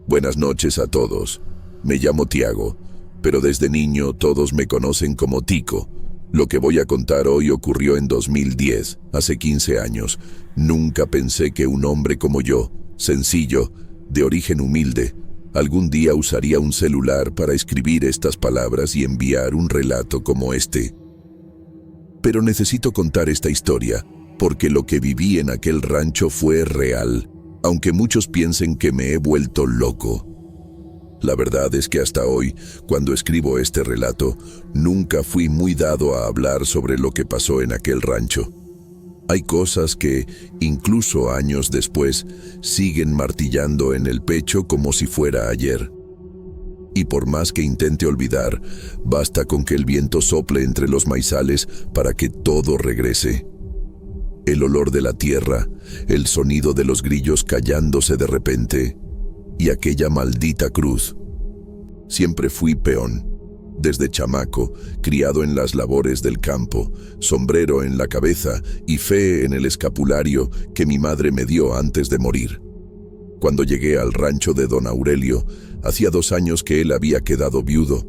Buenas noches a todos. Me llamo Tiago, pero desde niño todos me conocen como Tico. Lo que voy a contar hoy ocurrió en 2010, hace 15 años. Nunca pensé que un hombre como yo, sencillo, de origen humilde, algún día usaría un celular para escribir estas palabras y enviar un relato como este. Pero necesito contar esta historia, porque lo que viví en aquel rancho fue real, aunque muchos piensen que me he vuelto loco. La verdad es que hasta hoy, cuando escribo este relato, nunca fui muy dado a hablar sobre lo que pasó en aquel rancho. Hay cosas que, incluso años después, siguen martillando en el pecho como si fuera ayer. Y por más que intente olvidar, basta con que el viento sople entre los maizales para que todo regrese. El olor de la tierra, el sonido de los grillos callándose de repente, y aquella maldita cruz. Siempre fui peón. Desde chamaco, criado en las labores del campo, sombrero en la cabeza y fe en el escapulario que mi madre me dio antes de morir. Cuando llegué al rancho de don Aurelio, hacía 2 años que él había quedado viudo.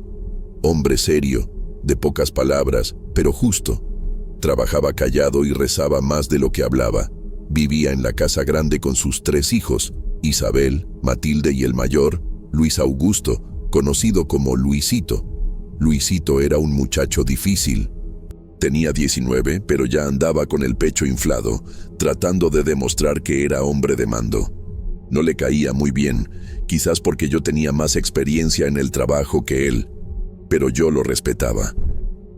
Hombre serio, de pocas palabras, pero justo. Trabajaba callado y rezaba más de lo que hablaba. Vivía en la casa grande con sus 3 hijos, Isabel, Matilde y el mayor, Luis Augusto, conocido como Luisito. Luisito era un muchacho difícil. Tenía 19, pero ya andaba con el pecho inflado, tratando de demostrar que era hombre de mando. No le caía muy bien, quizás porque yo tenía más experiencia en el trabajo que él, pero yo lo respetaba.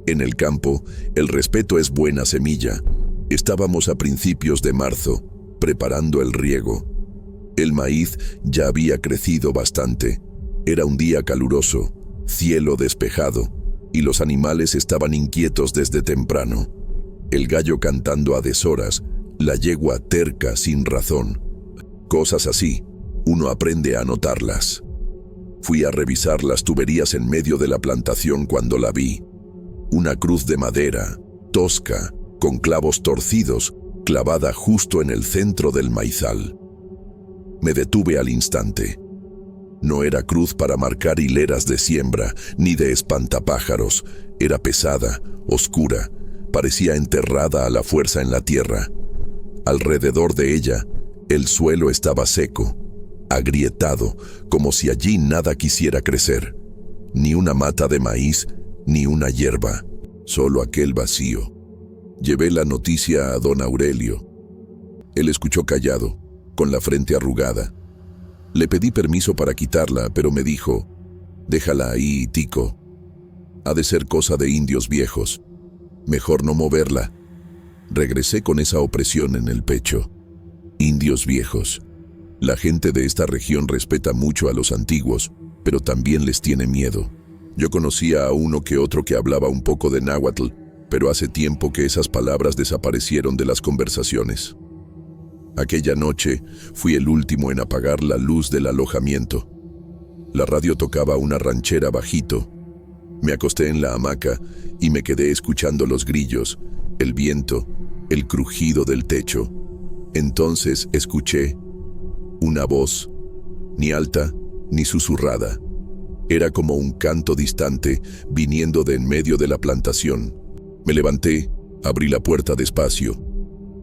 En el campo, el respeto es buena semilla. Estábamos a principios de marzo, preparando el riego. El maíz ya había crecido bastante. Era un día caluroso, cielo despejado, y los animales estaban inquietos desde temprano. El gallo cantando a deshoras, la yegua terca sin razón. Cosas así, uno aprende a notarlas. Fui a revisar las tuberías en medio de la plantación cuando la vi. Una cruz de madera, tosca, con clavos torcidos, clavada justo en el centro del maizal. Me detuve al instante. No era cruz para marcar hileras de siembra, ni de espantapájaros. Era pesada, oscura, parecía enterrada a la fuerza en la tierra. Alrededor de ella, el suelo estaba seco, agrietado, como si allí nada quisiera crecer. Ni una mata de maíz, ni una hierba, solo aquel vacío. Llevé la noticia a don Aurelio. Él escuchó callado, con la frente arrugada. Le pedí permiso para quitarla, pero me dijo, «Déjala ahí, Tico. Ha de ser cosa de indios viejos. Mejor no moverla». Regresé con esa opresión en el pecho. Indios viejos. La gente de esta región respeta mucho a los antiguos, pero también les tiene miedo. Yo conocía a uno que otro que hablaba un poco de náhuatl, pero hace tiempo que esas palabras desaparecieron de las conversaciones. Aquella noche fui el último en apagar la luz del alojamiento. La radio tocaba una ranchera bajito. Me acosté en la hamaca y me quedé escuchando los grillos, el viento, el crujido del techo. Entonces escuché una voz, ni alta ni susurrada. Era como un canto distante viniendo de en medio de la plantación. Me levanté, abrí la puerta despacio.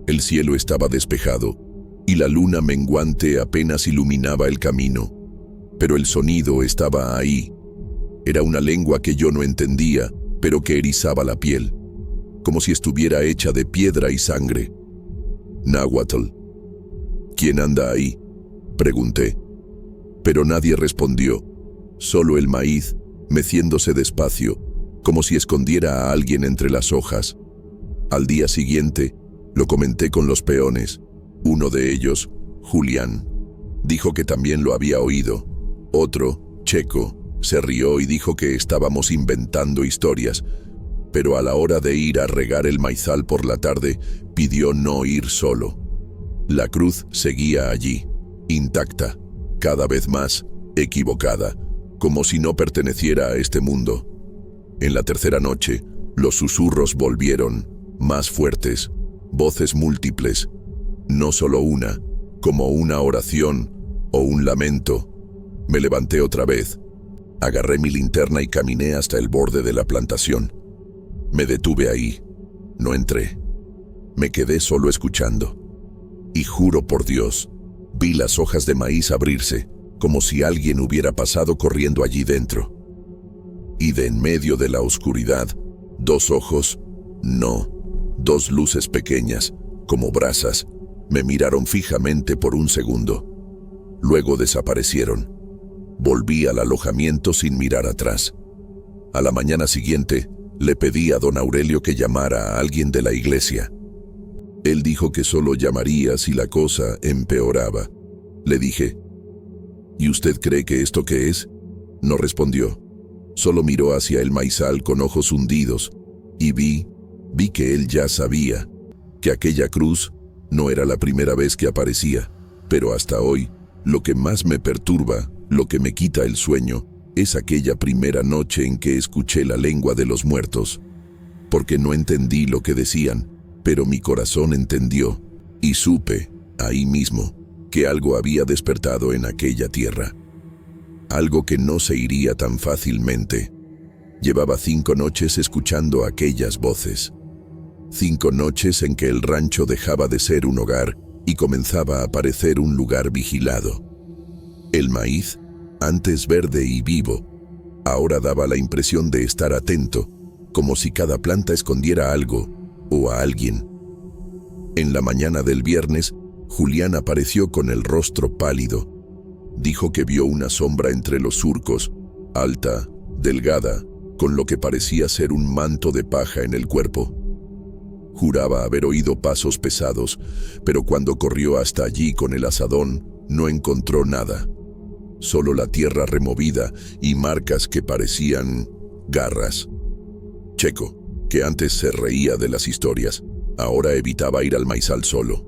El cielo estaba despejado y la luna menguante apenas iluminaba el camino. Pero el sonido estaba ahí. Era una lengua que yo no entendía, pero que erizaba la piel, como si estuviera hecha de piedra y sangre. Náhuatl. «¿Quién anda ahí?», pregunté. Pero nadie respondió, solo el maíz, meciéndose despacio, como si escondiera a alguien entre las hojas. Al día siguiente, lo comenté con los peones. Uno de ellos, Julián, dijo que también lo había oído. Otro, Checo, se rió y dijo que estábamos inventando historias, pero a la hora de ir a regar el maizal por la tarde, pidió no ir solo. La cruz seguía allí, intacta, cada vez más equivocada, como si no perteneciera a este mundo. En la tercera noche, los susurros volvieron, más fuertes, voces múltiples, no solo una, como una oración o un lamento. Me levanté otra vez. Agarré mi linterna y caminé hasta el borde de la plantación. Me detuve ahí. No entré. Me quedé solo escuchando. Y juro por Dios, vi las hojas de maíz abrirse, como si alguien hubiera pasado corriendo allí dentro. Y de en medio de la oscuridad, dos ojos, no, dos luces pequeñas, como brasas, me miraron fijamente por un segundo. Luego desaparecieron. Volví al alojamiento sin mirar atrás. A la mañana siguiente, le pedí a don Aurelio que llamara a alguien de la iglesia. Él dijo que solo llamaría si la cosa empeoraba. Le dije, ¿y usted cree que esto qué es? No respondió. Solo miró hacia el maizal con ojos hundidos y vi que él ya sabía que aquella cruz no era la primera vez que aparecía, pero hasta hoy, lo que más me perturba, lo que me quita el sueño, es aquella primera noche en que escuché la lengua de los muertos. Porque no entendí lo que decían, pero mi corazón entendió, y supe, ahí mismo, que algo había despertado en aquella tierra. Algo que no se iría tan fácilmente. Llevaba 5 noches escuchando aquellas voces. 5 noches en que el rancho dejaba de ser un hogar y comenzaba a parecer un lugar vigilado. El maíz, antes verde y vivo, ahora daba la impresión de estar atento, como si cada planta escondiera algo o a alguien. En la mañana del viernes, Julián apareció con el rostro pálido. Dijo que vio una sombra entre los surcos, alta, delgada, con lo que parecía ser un manto de paja en el cuerpo. Juraba haber oído pasos pesados, pero cuando corrió hasta allí con el azadón, no encontró nada. Solo la tierra removida y marcas que parecían garras. Checo, que antes se reía de las historias, ahora evitaba ir al maizal solo.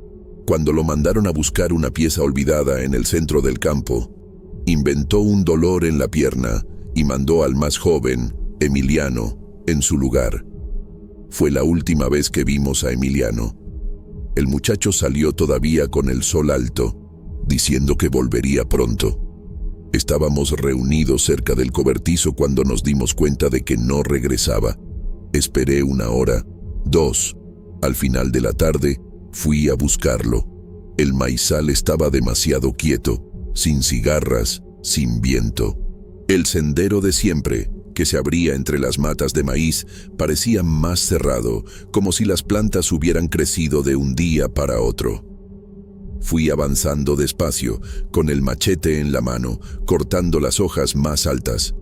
Cuando lo mandaron a buscar una pieza olvidada en el centro del campo, inventó un dolor en la pierna y mandó al más joven, Emiliano, en su lugar. Fue la última vez que vimos a Emiliano. El muchacho salió todavía con el sol alto, diciendo que volvería pronto. Estábamos reunidos cerca del cobertizo cuando nos dimos cuenta de que no regresaba. Esperé 1 hora, 2. Al final de la tarde, fui a buscarlo. El maizal estaba demasiado quieto, sin cigarras, sin viento. El sendero de siempre, que se abría entre las matas de maíz, parecía más cerrado, como si las plantas hubieran crecido de un día para otro. Fui avanzando despacio, con el machete en la mano, cortando las hojas más altas.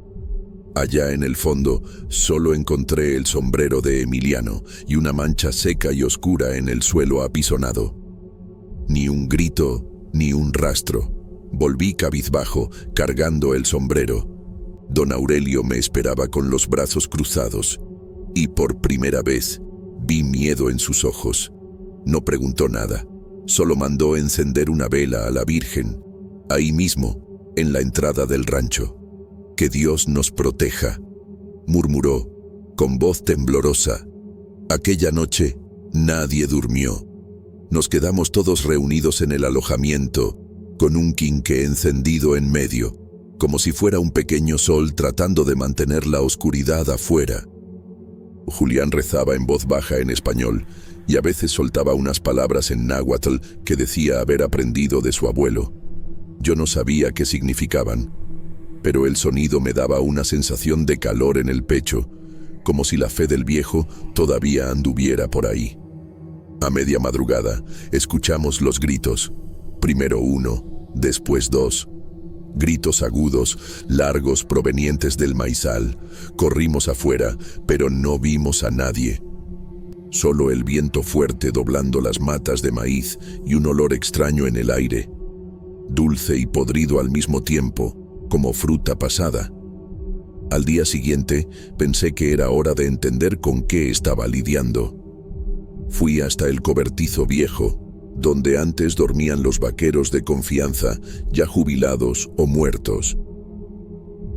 Allá en el fondo, solo encontré el sombrero de Emiliano y una mancha seca y oscura en el suelo apisonado. Ni un grito, ni un rastro. Volví cabizbajo, cargando el sombrero. Don Aurelio me esperaba con los brazos cruzados, y por primera vez vi miedo en sus ojos. No preguntó nada, solo mandó encender una vela a la Virgen, ahí mismo, en la entrada del rancho. «Que Dios nos proteja», murmuró, con voz temblorosa. Aquella noche, nadie durmió. Nos quedamos todos reunidos en el alojamiento, con un quinqué encendido en medio, como si fuera un pequeño sol tratando de mantener la oscuridad afuera. Julián rezaba en voz baja en español, y a veces soltaba unas palabras en náhuatl que decía haber aprendido de su abuelo. Yo no sabía qué significaban, pero el sonido me daba una sensación de calor en el pecho, como si la fe del viejo todavía anduviera por ahí. A media madrugada, escuchamos los gritos. Primero 1, después 2. Gritos agudos, largos, provenientes del maizal. Corrimos afuera, pero no vimos a nadie. Solo el viento fuerte doblando las matas de maíz y un olor extraño en el aire. Dulce y podrido al mismo tiempo, como fruta pasada. Al día siguiente, pensé que era hora de entender con qué estaba lidiando. Fui hasta el cobertizo viejo, donde antes dormían los vaqueros de confianza, ya jubilados o muertos.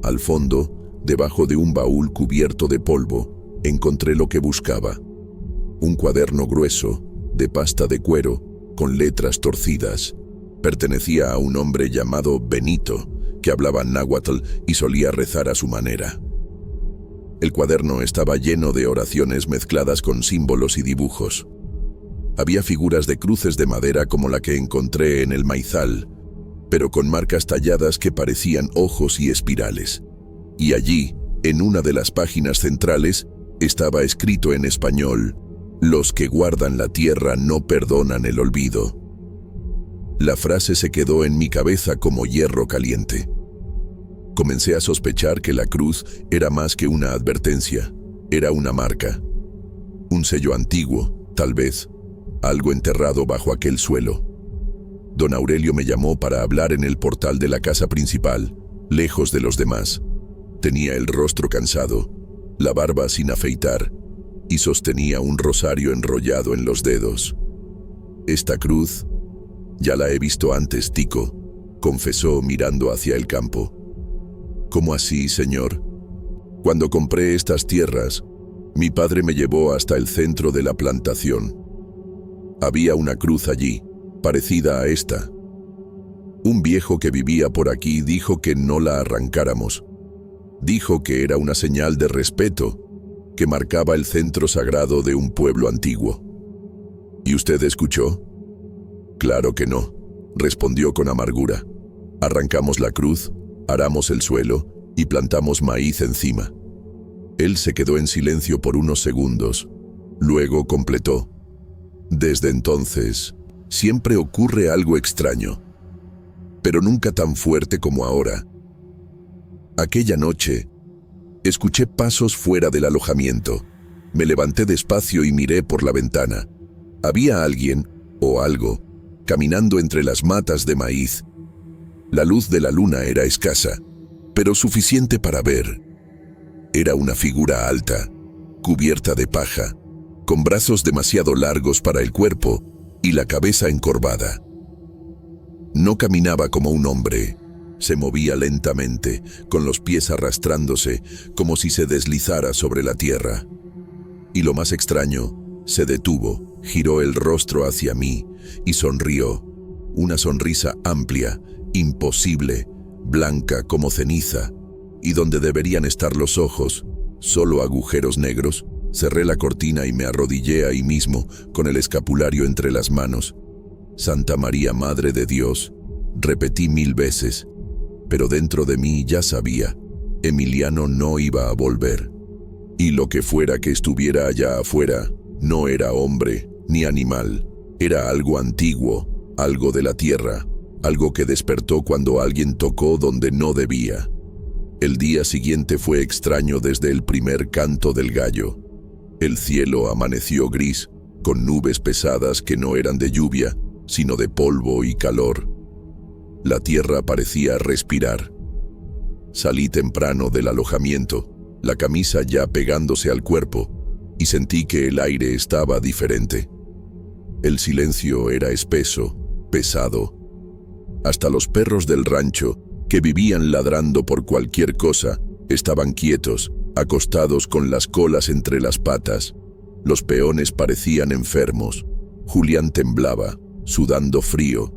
Al fondo, debajo de un baúl cubierto de polvo, encontré lo que buscaba. Un cuaderno grueso, de pasta de cuero, con letras torcidas. Pertenecía a un hombre llamado Benito, que hablaba náhuatl y solía rezar a su manera. El cuaderno estaba lleno de oraciones mezcladas con símbolos y dibujos. Había figuras de cruces de madera como la que encontré en el maizal, pero con marcas talladas que parecían ojos y espirales. Y allí, en una de las páginas centrales, estaba escrito en español: «Los que guardan la tierra no perdonan el olvido». La frase se quedó en mi cabeza como hierro caliente. Comencé a sospechar que la cruz era más que una advertencia, era una marca. Un sello antiguo, tal vez, algo enterrado bajo aquel suelo. Don Aurelio me llamó para hablar en el portal de la casa principal, lejos de los demás. Tenía el rostro cansado, la barba sin afeitar, y sostenía un rosario enrollado en los dedos. «Esta cruz, ya la he visto antes, Tico», confesó mirando hacia el campo. «¿Cómo así, señor? Cuando compré estas tierras, mi padre me llevó hasta el centro de la plantación. Había una cruz allí, parecida a esta. Un viejo que vivía por aquí dijo que no la arrancáramos. Dijo que era una señal de respeto, que marcaba el centro sagrado de un pueblo antiguo». «¿Y usted escuchó?» «Claro que no», respondió con amargura. «Arrancamos la cruz, aramos el suelo y plantamos maíz encima». Él se quedó en silencio por unos segundos. Luego completó: «Desde entonces, siempre ocurre algo extraño, pero nunca tan fuerte como ahora. Aquella noche, escuché pasos fuera del alojamiento. Me levanté despacio y miré por la ventana. Había alguien, o algo, caminando entre las matas de maíz. La luz de la luna era escasa, pero suficiente para ver. Era una figura alta, cubierta de paja, con brazos demasiado largos para el cuerpo y la cabeza encorvada. No caminaba como un hombre, se movía lentamente, con los pies arrastrándose, como si se deslizara sobre la tierra. Y lo más extraño, se detuvo, giró el rostro hacia mí y sonrió, una sonrisa amplia, imposible, blanca como ceniza, y donde deberían estar los ojos, solo agujeros negros. Cerré la cortina y me arrodillé ahí mismo, con el escapulario entre las manos. «Santa María, Madre de Dios», repetí 1000 veces, pero dentro de mí ya sabía, Emiliano no iba a volver. Y lo que fuera que estuviera allá afuera, no era hombre ni animal, era algo antiguo, algo de la tierra, algo que despertó cuando alguien tocó donde no debía. El día siguiente fue extraño desde el primer canto del gallo. El cielo amaneció gris, con nubes pesadas que no eran de lluvia, sino de polvo y calor. La tierra parecía respirar. Salí temprano del alojamiento, la camisa ya pegándose al cuerpo, y sentí que el aire estaba diferente. El silencio era espeso, pesado. Hasta los perros del rancho, que vivían ladrando por cualquier cosa, estaban quietos, acostados con las colas entre las patas. Los peones parecían enfermos. Julián temblaba, sudando frío.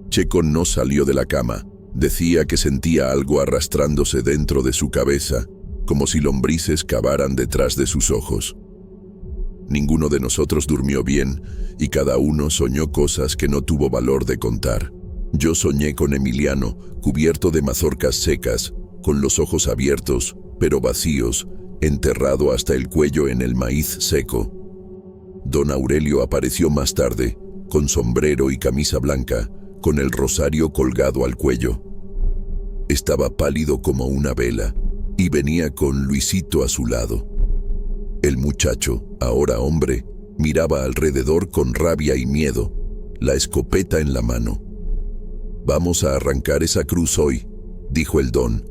Checo no salió de la cama. Decía que sentía algo arrastrándose dentro de su cabeza, como si lombrices cavaran detrás de sus ojos. Ninguno de nosotros durmió bien, y cada uno soñó cosas que no tuvo valor de contar. Yo soñé con Emiliano, cubierto de mazorcas secas, con los ojos abiertos, pero vacíos, enterrado hasta el cuello en el maíz seco. Don Aurelio apareció más tarde, con sombrero y camisa blanca, con el rosario colgado al cuello. Estaba pálido como una vela, y venía con Luisito a su lado. El muchacho, ahora hombre, miraba alrededor con rabia y miedo, la escopeta en la mano. «Vamos a arrancar esa cruz hoy», dijo el don.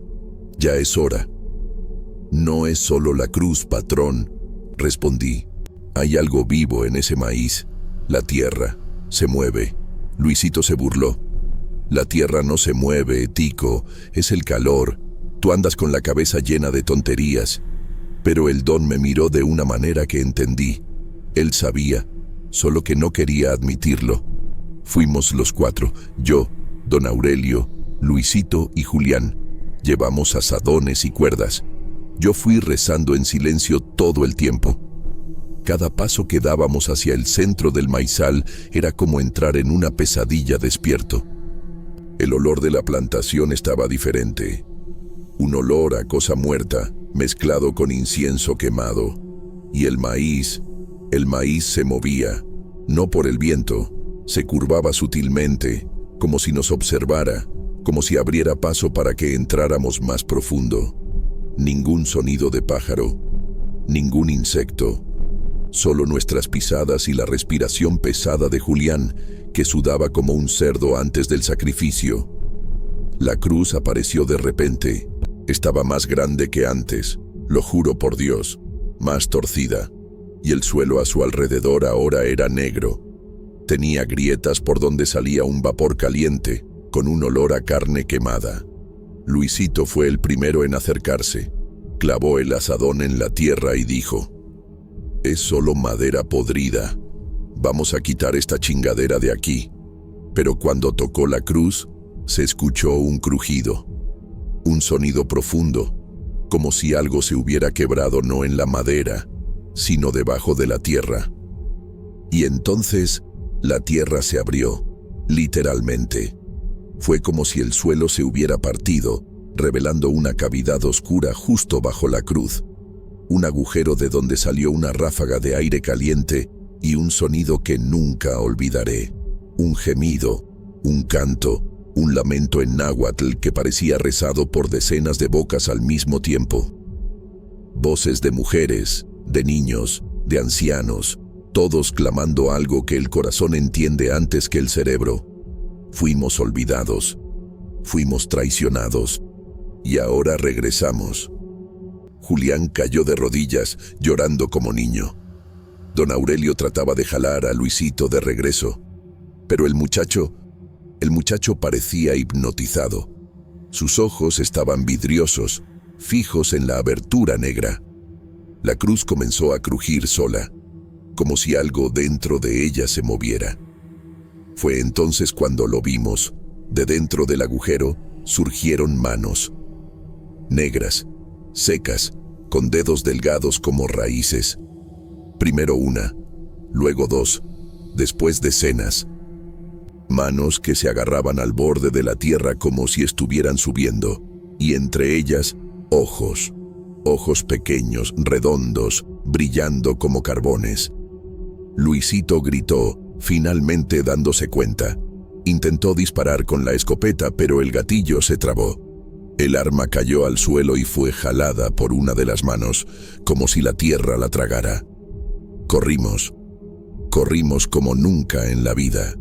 «Ya es hora». «No es solo la cruz, patrón», respondí. «Hay algo vivo en ese maíz. La tierra se mueve». Luisito se burló. «La tierra no se mueve, Tico, es el calor. Tú andas con la cabeza llena de tonterías». Pero el don me miró de una manera que entendí. Él sabía, solo que no quería admitirlo. Fuimos los 4, yo, don Aurelio, Luisito y Julián. Llevamos azadones y cuerdas. Yo fui rezando en silencio todo el tiempo. Cada paso que dábamos hacia el centro del maizal era como entrar en una pesadilla despierto. El olor de la plantación estaba diferente. Un olor a cosa muerta, mezclado con incienso quemado. Y el maíz se movía, no por el viento, se curvaba sutilmente, como si nos observara, como si abriera paso para que entráramos más profundo. Ningún sonido de pájaro, ningún insecto, solo nuestras pisadas y la respiración pesada de Julián, que sudaba como un cerdo antes del sacrificio. La cruz apareció de repente. Estaba más grande que antes, lo juro por Dios, más torcida, y el suelo a su alrededor ahora era negro. Tenía grietas por donde salía un vapor caliente, con un olor a carne quemada. Luisito fue el primero en acercarse, clavó el azadón en la tierra y dijo: «Es solo madera podrida. Vamos a quitar esta chingadera de aquí». Pero cuando tocó la cruz, se escuchó un crujido, un sonido profundo, como si algo se hubiera quebrado no en la madera, sino debajo de la tierra. Y entonces, la tierra se abrió, literalmente. Fue como si el suelo se hubiera partido, revelando una cavidad oscura justo bajo la cruz. Un agujero de donde salió una ráfaga de aire caliente y un sonido que nunca olvidaré. Un gemido, un canto, un lamento en náhuatl que parecía rezado por decenas de bocas al mismo tiempo. Voces de mujeres, de niños, de ancianos, todos clamando algo que el corazón entiende antes que el cerebro. Fuimos olvidados, fuimos traicionados, y ahora regresamos. Julián cayó de rodillas, llorando como niño. Don Aurelio trataba de jalar a Luisito de regreso, pero el muchacho parecía hipnotizado. Sus ojos estaban vidriosos, fijos en la abertura negra. La cruz comenzó a crujir sola, como si algo dentro de ella se moviera. Fue entonces cuando lo vimos. De dentro del agujero surgieron manos, negras, secas, con dedos delgados como raíces. Primero una, luego dos, después decenas. Manos que se agarraban al borde de la tierra como si estuvieran subiendo, y entre ellas, ojos. Ojos pequeños, redondos, brillando como carbones. Luisito gritó, finalmente dándose cuenta. Intentó disparar con la escopeta, pero el gatillo se trabó. El arma cayó al suelo y fue jalada por una de las manos, como si la tierra la tragara. Corrimos como nunca en la vida.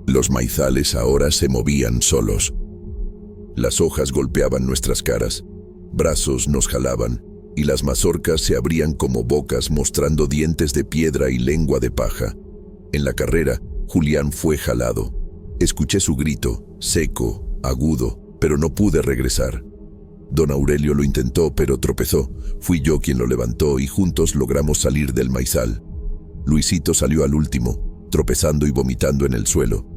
Los maizales ahora se movían solos. Las hojas golpeaban nuestras caras, brazos nos jalaban, y las mazorcas se abrían como bocas mostrando dientes de piedra y lengua de paja. En la carrera, Julián fue jalado. Escuché su grito, seco, agudo, pero no pude regresar. Don Aurelio lo intentó, pero tropezó. Fui yo quien lo levantó y juntos logramos salir del maizal. Luisito salió al último, tropezando y vomitando en el suelo.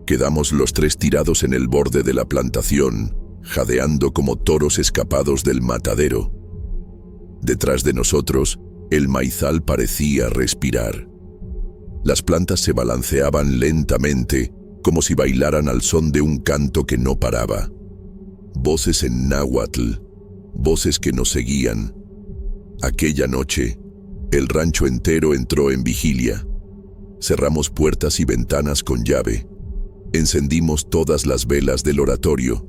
Quedamos los tres tirados en el borde de la plantación, jadeando como toros escapados del matadero. Detrás de nosotros, el maizal parecía respirar. Las plantas se balanceaban lentamente, como si bailaran al son de un canto que no paraba. Voces en náhuatl, voces que nos seguían. Aquella noche, el rancho entero entró en vigilia. Cerramos puertas y ventanas con llave. Encendimos todas las velas del oratorio.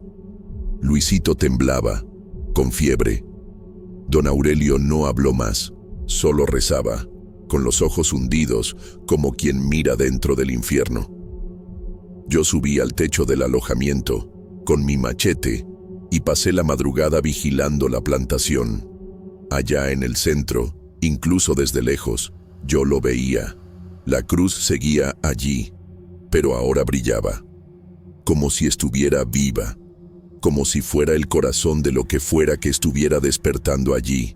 Luisito temblaba, con fiebre. Don Aurelio no habló más, solo rezaba, con los ojos hundidos, como quien mira dentro del infierno. Yo subí al techo del alojamiento, con mi machete, y pasé la madrugada vigilando la plantación. Allá en el centro, incluso desde lejos, yo lo veía. La cruz seguía allí, pero ahora brillaba, como si estuviera viva, como si fuera el corazón de lo que fuera que estuviera despertando allí.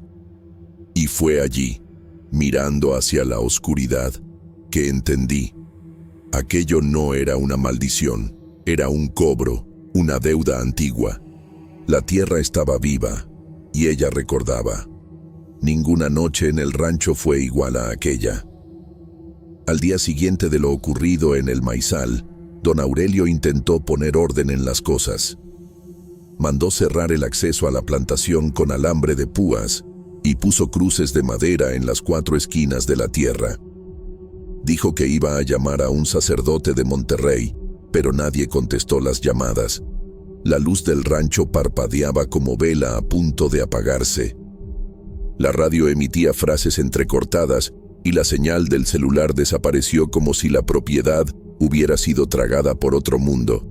Y fue allí, mirando hacia la oscuridad, que entendí. Aquello no era una maldición, era un cobro, una deuda antigua. La tierra estaba viva, y ella recordaba. Ninguna noche en el rancho fue igual a aquella. Al día siguiente de lo ocurrido en el maizal, don Aurelio intentó poner orden en las cosas. Mandó cerrar el acceso a la plantación con alambre de púas y puso cruces de madera en las 4 esquinas de la tierra. Dijo que iba a llamar a un sacerdote de Monterrey, pero nadie contestó las llamadas. La luz del rancho parpadeaba como vela a punto de apagarse. La radio emitía frases entrecortadas y la señal del celular desapareció como si la propiedad hubiera sido tragada por otro mundo.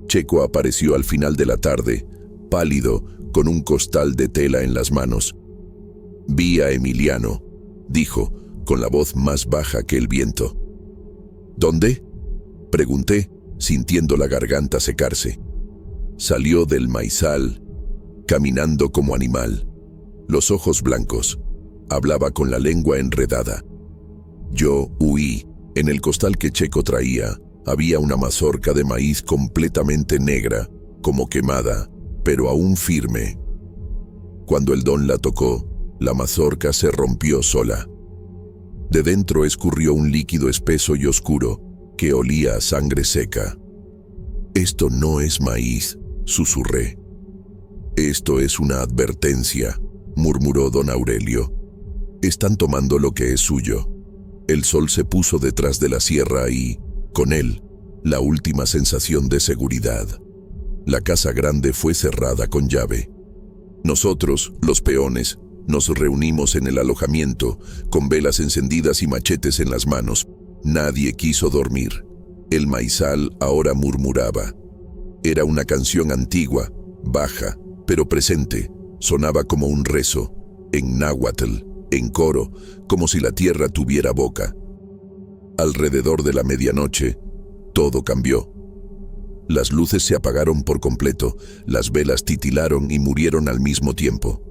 Checo apareció al final de la tarde, pálido, con un costal de tela en las manos. «Vi a Emiliano», dijo, con la voz más baja que el viento. «¿Dónde?», pregunté, sintiendo la garganta secarse. Salió del maizal, caminando como animal, los ojos blancos. Hablaba con la lengua enredada. Yo huí. En el costal que Checo traía, había una mazorca de maíz completamente negra, como quemada, pero aún firme. Cuando el don la tocó, la mazorca se rompió sola. De dentro escurrió un líquido espeso y oscuro, que olía a sangre seca. «Esto no es maíz», susurré. «Esto es una advertencia», murmuró don Aurelio. «Están tomando lo que es suyo». El sol se puso detrás de la sierra y, con él, la última sensación de seguridad. La casa grande fue cerrada con llave. Nosotros, los peones, nos reunimos en el alojamiento, con velas encendidas y machetes en las manos. Nadie quiso dormir. El maizal ahora murmuraba. Era una canción antigua, baja, pero presente. Sonaba como un rezo, en náhuatl, en coro, como si la tierra tuviera boca. Alrededor de la medianoche, todo cambió. Las luces se apagaron por completo, las velas titilaron y murieron al mismo tiempo.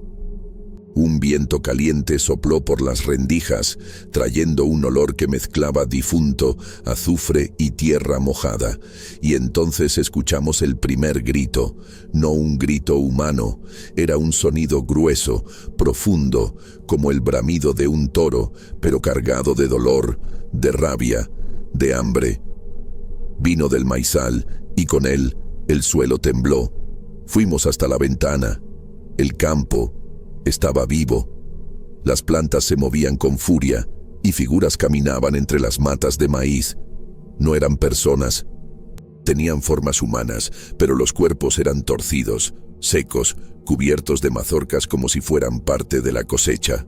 Un viento caliente sopló por las rendijas, trayendo un olor que mezclaba difunto, azufre y tierra mojada, y entonces escuchamos el primer grito, no un grito humano, era un sonido grueso, profundo, como el bramido de un toro, pero cargado de dolor, de rabia, de hambre. Vino del maizal, y con él, el suelo tembló. Fuimos hasta la ventana. El campo estaba vivo. Las plantas se movían con furia y figuras caminaban entre las matas de maíz. No eran personas. Tenían formas humanas, pero los cuerpos eran torcidos, secos, cubiertos de mazorcas como si fueran parte de la cosecha.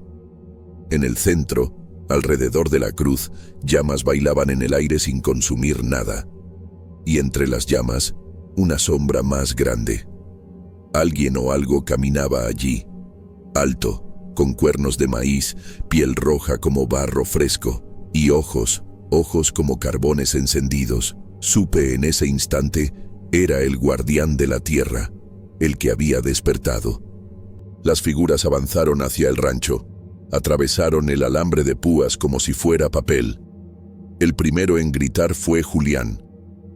En el centro, alrededor de la cruz, llamas bailaban en el aire sin consumir nada. Y entre las llamas, una sombra más grande. Alguien o algo caminaba allí. Alto, con cuernos de maíz, piel roja como barro fresco, y ojos como carbones encendidos. Supe en ese instante, era el guardián de la tierra, el que había despertado. Las figuras avanzaron hacia el rancho, atravesaron el alambre de púas como si fuera papel. El primero en gritar fue Julián.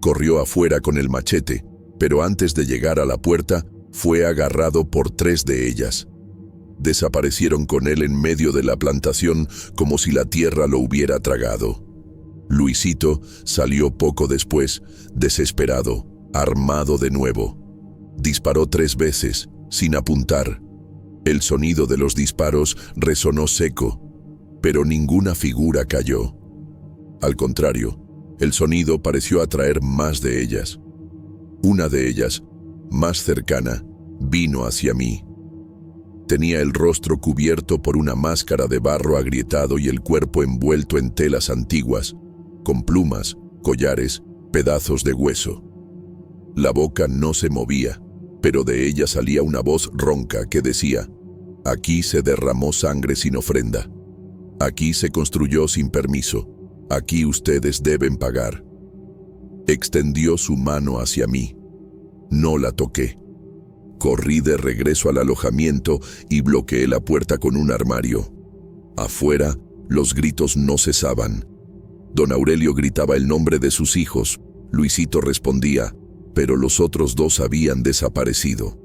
Corrió afuera con el machete, pero antes de llegar a la puerta, fue agarrado por 3 de ellas. Desaparecieron con él en medio de la plantación como si la tierra lo hubiera tragado. Luisito salió poco después, desesperado, armado de nuevo. Disparó 3 veces, sin apuntar. El sonido de los disparos resonó seco, pero ninguna figura cayó. Al contrario, el sonido pareció atraer más de ellas. Una de ellas, más cercana, vino hacia mí. Tenía el rostro cubierto por una máscara de barro agrietado y el cuerpo envuelto en telas antiguas, con plumas, collares, pedazos de hueso. La boca no se movía, pero de ella salía una voz ronca que decía: «Aquí se derramó sangre sin ofrenda. Aquí se construyó sin permiso. Aquí ustedes deben pagar». Extendió su mano hacia mí. No la toqué. Corrí de regreso al alojamiento y bloqueé la puerta con un armario. Afuera, los gritos no cesaban. Don Aurelio gritaba el nombre de sus hijos. Luisito respondía: pero los otros dos habían desaparecido.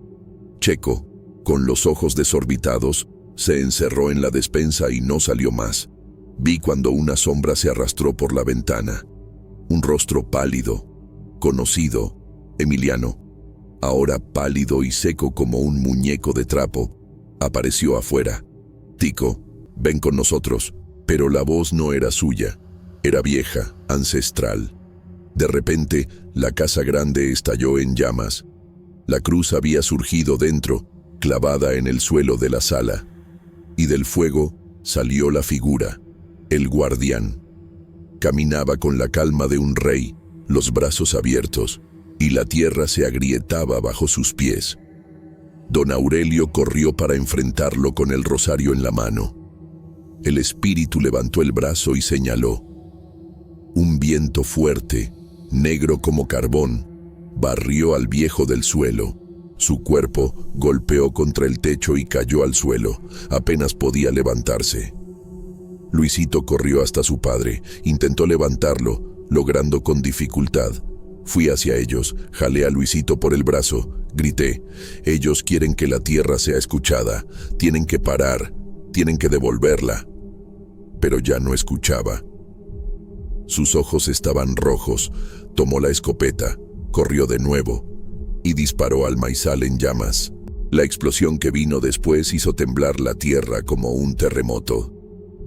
Checo, con los ojos desorbitados, se encerró en la despensa y no salió más. Vi cuando una sombra se arrastró por la ventana. Un rostro pálido, conocido, Emiliano, ahora pálido y seco como un muñeco de trapo, apareció afuera. Tico, ven con nosotros. Pero la voz no era suya, era vieja, ancestral. De repente, la casa grande estalló en llamas. La cruz había surgido dentro, clavada en el suelo de la sala. Y del fuego salió la figura, el guardián. Caminaba con la calma de un rey, los brazos abiertos, y la tierra se agrietaba bajo sus pies. Don Aurelio corrió para enfrentarlo con el rosario en la mano. El espíritu levantó el brazo y señaló. Un viento fuerte, negro como carbón, barrió al viejo del suelo. Su cuerpo golpeó contra el techo y cayó al suelo. Apenas podía levantarse. Luisito corrió hasta su padre, intentó levantarlo, logrando con dificultad. Fui hacia ellos, jalé a Luisito por el brazo, grité. Ellos quieren que la tierra sea escuchada, tienen que parar, tienen que devolverla. Pero ya no escuchaba. Sus ojos estaban rojos, tomó la escopeta, corrió de nuevo y disparó al maizal en llamas. La explosión que vino después hizo temblar la tierra como un terremoto.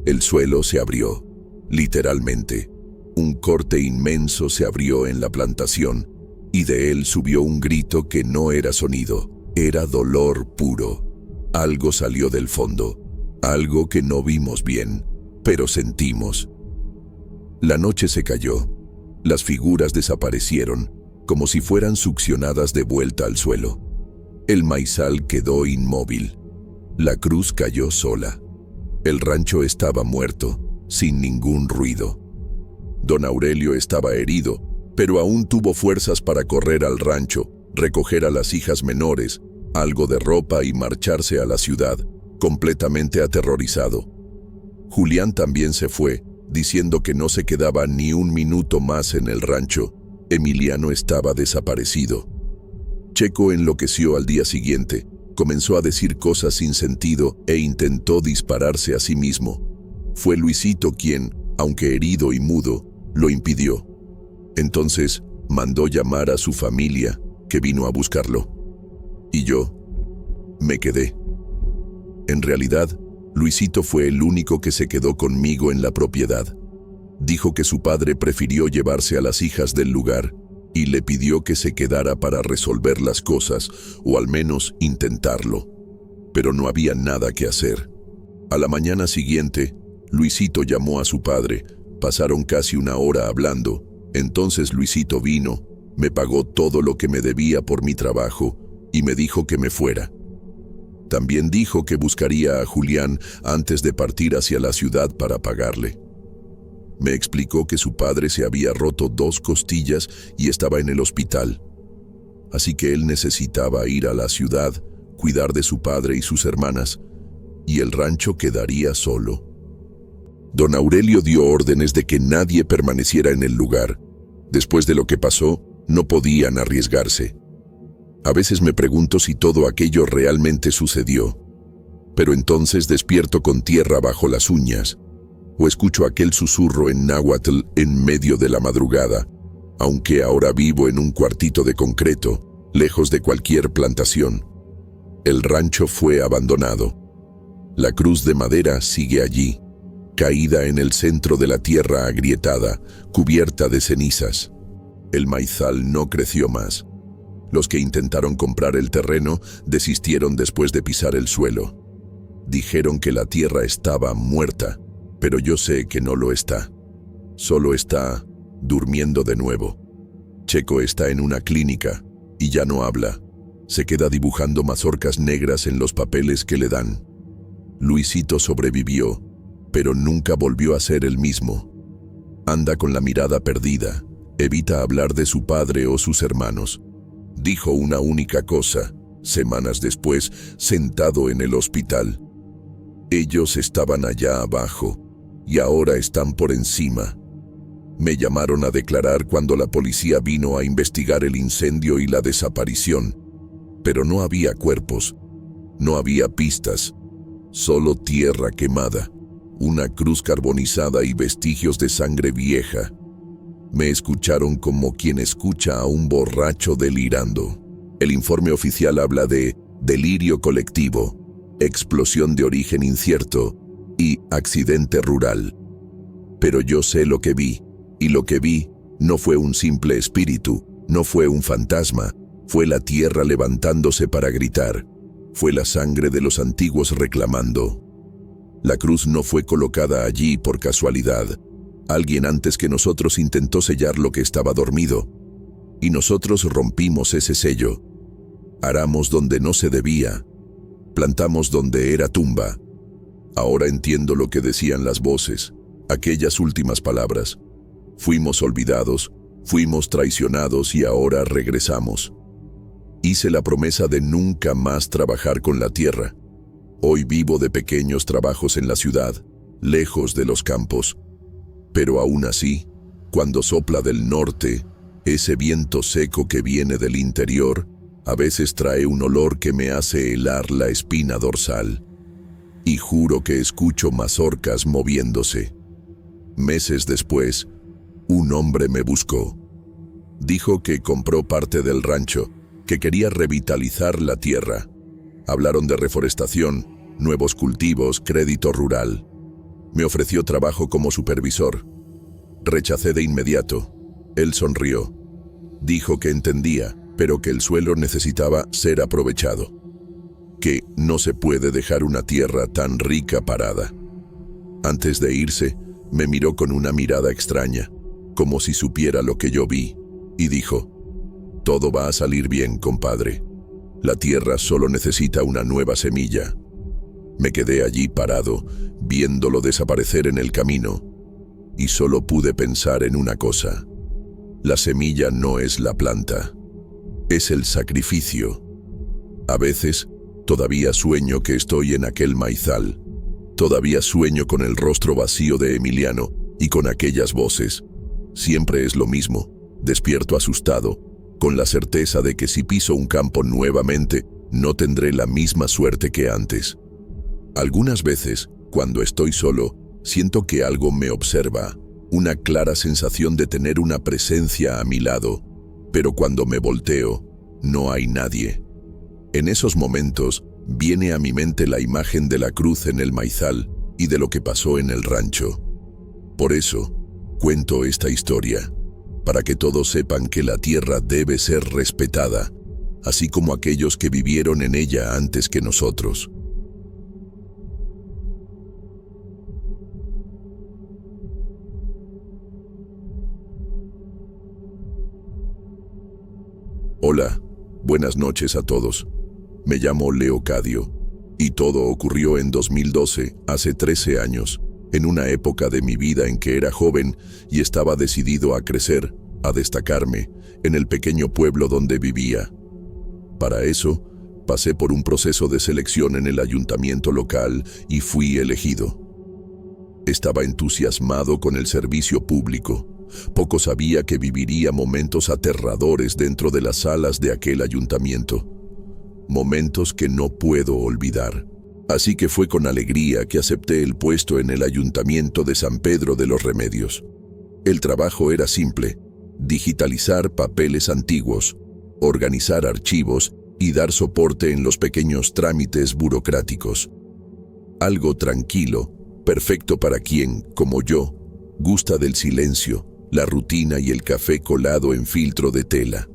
El suelo se abrió, literalmente. Un corte inmenso se abrió en la plantación y de él subió un grito que no era sonido, era dolor puro. Algo salió del fondo, algo que no vimos bien, pero sentimos. La noche se cayó. Las figuras desaparecieron, como si fueran succionadas de vuelta al suelo. El maizal quedó inmóvil. La cruz cayó sola. El rancho estaba muerto, sin ningún ruido. Don Aurelio estaba herido, pero aún tuvo fuerzas para correr al rancho, recoger a las hijas menores, algo de ropa y marcharse a la ciudad, completamente aterrorizado. Julián también se fue, diciendo que no se quedaba ni un minuto más en el rancho. Emiliano estaba desaparecido. Checo enloqueció al día siguiente, comenzó a decir cosas sin sentido e intentó dispararse a sí mismo. Fue Luisito quien, aunque herido y mudo, lo impidió. Entonces mandó llamar a su familia, que vino a buscarlo. Y yo me quedé. En realidad, Luisito fue el único que se quedó conmigo en la propiedad. Dijo que su padre prefirió llevarse a las hijas del lugar y le pidió que se quedara para resolver las cosas, o al menos intentarlo. Pero no había nada que hacer. A la mañana siguiente, Luisito llamó a su padre. Pasaron casi una hora hablando. Entonces Luisito vino, me pagó todo lo que me debía por mi trabajo y me dijo que me fuera. También dijo que buscaría a Julián antes de partir hacia la ciudad para pagarle. Me explicó que su padre se había roto 2 costillas y estaba en el hospital. Así que él necesitaba ir a la ciudad, cuidar de su padre y sus hermanas, y el rancho quedaría solo. Don Aurelio dio órdenes de que nadie permaneciera en el lugar. Después de lo que pasó, no podían arriesgarse. A veces me pregunto si todo aquello realmente sucedió. Pero entonces despierto con tierra bajo las uñas, o escucho aquel susurro en náhuatl en medio de la madrugada, aunque ahora vivo en un cuartito de concreto, lejos de cualquier plantación. El rancho fue abandonado. La cruz de madera sigue allí, caída en el centro de la tierra agrietada, cubierta de cenizas. El maizal no creció más. Los que intentaron comprar el terreno desistieron después de pisar el suelo. Dijeron que la tierra estaba muerta, pero yo sé que no lo está. Solo está durmiendo de nuevo. Checo está en una clínica y ya no habla. Se queda dibujando mazorcas negras en los papeles que le dan. Luisito sobrevivió, pero nunca volvió a ser el mismo. Anda con la mirada perdida, evita hablar de su padre o sus hermanos. Dijo una única cosa, semanas después, sentado en el hospital. Ellos estaban allá abajo, y ahora están por encima. Me llamaron a declarar cuando la policía vino a investigar el incendio y la desaparición, pero no había cuerpos, no había pistas, solo tierra quemada, una cruz carbonizada y vestigios de sangre vieja. Me escucharon como quien escucha a un borracho delirando. El informe oficial habla de delirio colectivo, explosión de origen incierto y accidente rural. Pero yo sé lo que vi, y lo que vi no fue un simple espíritu, no fue un fantasma, fue la tierra levantándose para gritar, fue la sangre de los antiguos reclamando. La cruz no fue colocada allí por casualidad. Alguien antes que nosotros intentó sellar lo que estaba dormido, y nosotros rompimos ese sello. Aramos donde no se debía, plantamos donde era tumba. Ahora entiendo lo que decían las voces, aquellas últimas palabras. Fuimos olvidados, fuimos traicionados y ahora regresamos. Hice la promesa de nunca más trabajar con la tierra. Hoy vivo de pequeños trabajos en la ciudad, lejos de los campos. Pero aún así, cuando sopla del norte, ese viento seco que viene del interior, a veces trae un olor que me hace helar la espina dorsal. Y juro que escucho mazorcas moviéndose. Meses después, un hombre me buscó. Dijo que compró parte del rancho, que quería revitalizar la tierra. Hablaron de reforestación, nuevos cultivos, crédito rural. Me ofreció trabajo como supervisor. Rechacé de inmediato. Él sonrió. Dijo que entendía, pero que el suelo necesitaba ser aprovechado. Que no se puede dejar una tierra tan rica parada. Antes de irse, me miró con una mirada extraña, como si supiera lo que yo vi, y dijo: «Todo va a salir bien, compadre. La tierra solo necesita una nueva semilla». Me quedé allí parado, viéndolo desaparecer en el camino, y solo pude pensar en una cosa. La semilla no es la planta, es el sacrificio. A veces, todavía sueño que estoy en aquel maizal. Todavía sueño con el rostro vacío de Emiliano y con aquellas voces. Siempre es lo mismo, despierto asustado, con la certeza de que si piso un campo nuevamente, no tendré la misma suerte que antes. Algunas veces, cuando estoy solo, siento que algo me observa, una clara sensación de tener una presencia a mi lado, pero cuando me volteo, no hay nadie. En esos momentos, viene a mi mente la imagen de la cruz en el maizal y de lo que pasó en el rancho. Por eso, cuento esta historia, para que todos sepan que la tierra debe ser respetada, así como aquellos que vivieron en ella antes que nosotros. Hola, buenas noches a todos. Me llamo Leocadio, y todo ocurrió en 2012, hace 13 años, en una época de mi vida en que era joven y estaba decidido a crecer, a destacarme, en el pequeño pueblo donde vivía. Para eso, pasé por un proceso de selección en el ayuntamiento local y fui elegido. Estaba entusiasmado con el servicio público. Poco sabía que viviría momentos aterradores dentro de las salas de aquel ayuntamiento. Momentos que no puedo olvidar. Así que fue con alegría que acepté el puesto en el ayuntamiento de San Pedro de los Remedios. El trabajo era simple: digitalizar papeles antiguos, organizar archivos y dar soporte en los pequeños trámites burocráticos. Algo tranquilo, perfecto para quien, como yo, gusta del silencio, la rutina y el café colado en filtro de tela.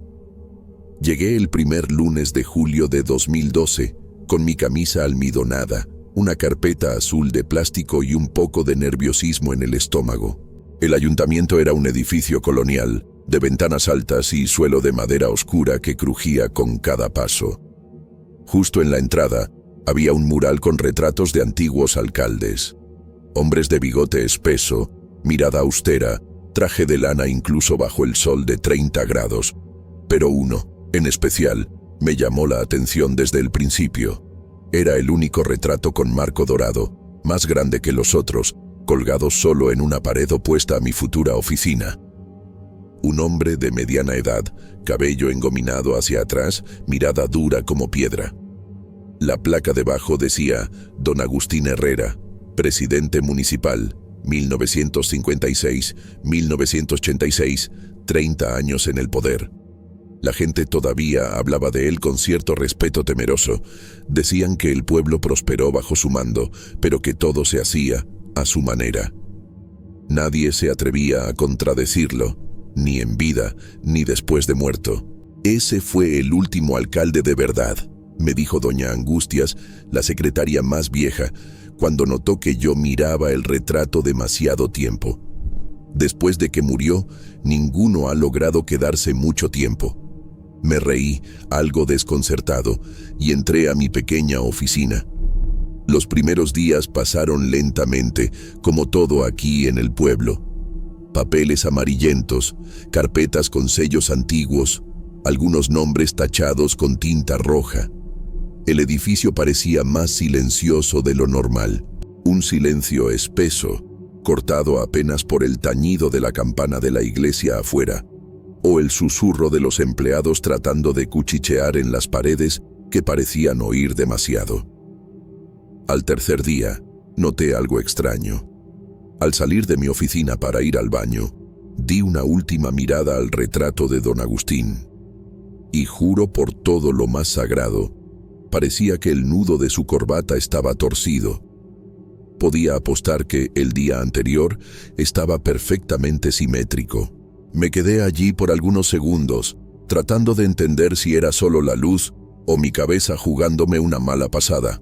Llegué el primer lunes de julio de 2012, con mi camisa almidonada, una carpeta azul de plástico y un poco de nerviosismo en el estómago. El ayuntamiento era un edificio colonial, de ventanas altas y suelo de madera oscura que crujía con cada paso. Justo en la entrada, había un mural con retratos de antiguos alcaldes. Hombres de bigote espeso, mirada austera, traje de lana incluso bajo el sol de 30 grados. Pero uno, en especial, me llamó la atención desde el principio. Era el único retrato con marco dorado, más grande que los otros, colgado solo en una pared opuesta a mi futura oficina. Un hombre de mediana edad, cabello engominado hacia atrás, mirada dura como piedra. La placa debajo decía Don Agustín Herrera, presidente municipal, 1956-1986, 30 años en el poder. La gente todavía hablaba de él con cierto respeto temeroso. Decían que el pueblo prosperó bajo su mando, pero que todo se hacía a su manera. Nadie se atrevía a contradecirlo, ni en vida, ni después de muerto. Ese fue el último alcalde de verdad, me dijo doña Angustias, la secretaria más vieja, cuando notó que yo miraba el retrato demasiado tiempo. Después de que murió, ninguno ha logrado quedarse mucho tiempo. Me reí, algo desconcertado, y entré a mi pequeña oficina. Los primeros días pasaron lentamente, como todo aquí en el pueblo. Papeles amarillentos, carpetas con sellos antiguos, algunos nombres tachados con tinta roja. El edificio parecía más silencioso de lo normal, un silencio espeso, cortado apenas por el tañido de la campana de la iglesia afuera, o el susurro de los empleados tratando de cuchichear en las paredes que parecían oír demasiado. Al tercer día, noté algo extraño. Al salir de mi oficina para ir al baño, di una última mirada al retrato de don Agustín, y juro por todo lo más sagrado, parecía que el nudo de su corbata estaba torcido. Podía apostar que el día anterior estaba perfectamente simétrico. Me quedé allí por algunos segundos, tratando de entender si era solo la luz o mi cabeza jugándome una mala pasada.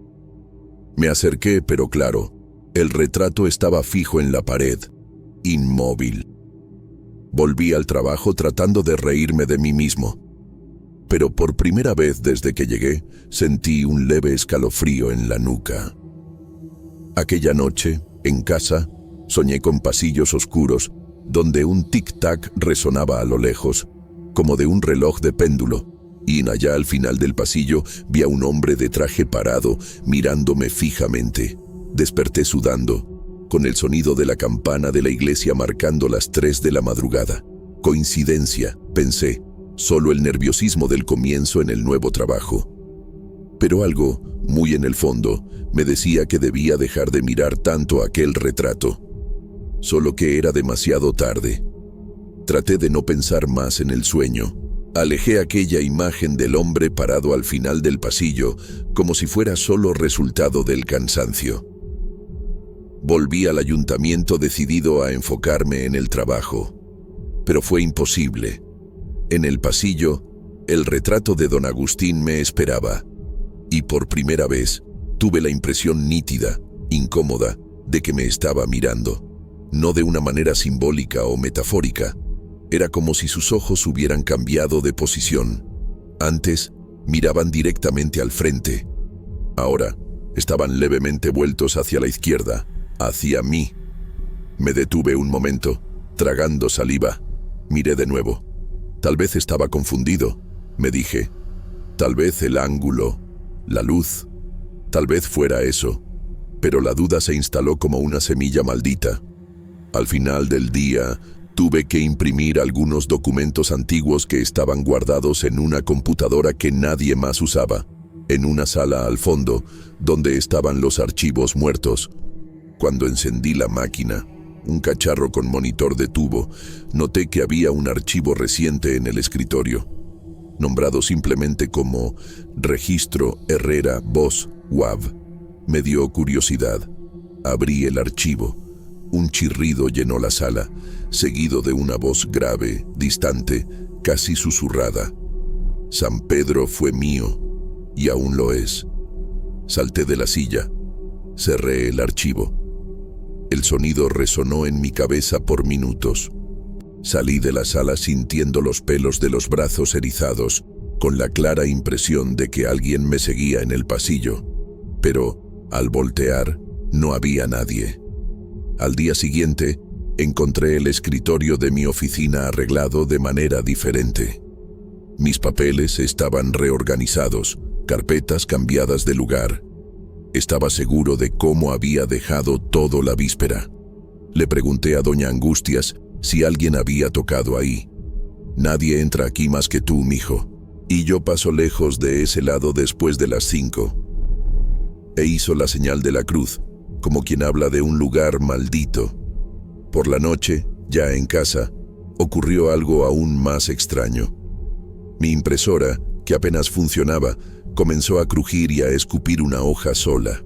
Me acerqué, pero claro, el retrato estaba fijo en la pared, inmóvil. Volví al trabajo tratando de reírme de mí mismo. Pero por primera vez desde que llegué, sentí un leve escalofrío en la nuca. Aquella noche, en casa, soñé con pasillos oscuros, donde un tic-tac resonaba a lo lejos, como de un reloj de péndulo, y allá al final del pasillo vi a un hombre de traje parado, mirándome fijamente. Desperté sudando, con el sonido de la campana de la iglesia marcando las 3 de la madrugada. Coincidencia, pensé, solo el nerviosismo del comienzo en el nuevo trabajo. Pero algo, muy en el fondo, me decía que debía dejar de mirar tanto aquel retrato. Solo que era demasiado tarde. Traté de no pensar más en el sueño. Alejé aquella imagen del hombre parado al final del pasillo, como si fuera solo resultado del cansancio. Volví al ayuntamiento decidido a enfocarme en el trabajo. Pero fue imposible. En el pasillo, el retrato de don Agustín me esperaba. Y por primera vez, tuve la impresión nítida, incómoda, de que me estaba mirando. No de una manera simbólica o metafórica. Era como si sus ojos hubieran cambiado de posición. Antes, miraban directamente al frente. Ahora, estaban levemente vueltos hacia la izquierda, hacia mí. Me detuve un momento, tragando saliva. Miré de nuevo. Tal vez estaba confundido, me dije. Tal vez el ángulo, la luz, tal vez fuera eso. Pero la duda se instaló como una semilla maldita. Al final del día, tuve que imprimir algunos documentos antiguos que estaban guardados en una computadora que nadie más usaba, en una sala al fondo, donde estaban los archivos muertos. Cuando encendí la máquina, un cacharro con monitor de tubo, noté que había un archivo reciente en el escritorio, nombrado simplemente como Registro Herrera Voz UAV. Me dio curiosidad. Abrí el archivo. Un chirrido llenó la sala, seguido de una voz grave, distante, casi susurrada. San Pedro fue mío, y aún lo es. Salté de la silla. Cerré el archivo. El sonido resonó en mi cabeza por minutos. Salí de la sala sintiendo los pelos de los brazos erizados, con la clara impresión de que alguien me seguía en el pasillo. Pero, al voltear, no había nadie. Al día siguiente, encontré el escritorio de mi oficina arreglado de manera diferente. Mis papeles estaban reorganizados, carpetas cambiadas de lugar. Estaba seguro de cómo había dejado todo la víspera. Le pregunté a doña Angustias si alguien había tocado ahí. Nadie entra aquí más que tú, mijo. Y yo paso lejos de ese lado después de las 5. E hizo la señal de la cruz, como quien habla de un lugar maldito. Por la noche, ya en casa, ocurrió algo aún más extraño. Mi impresora, que apenas funcionaba, comenzó a crujir y a escupir una hoja sola.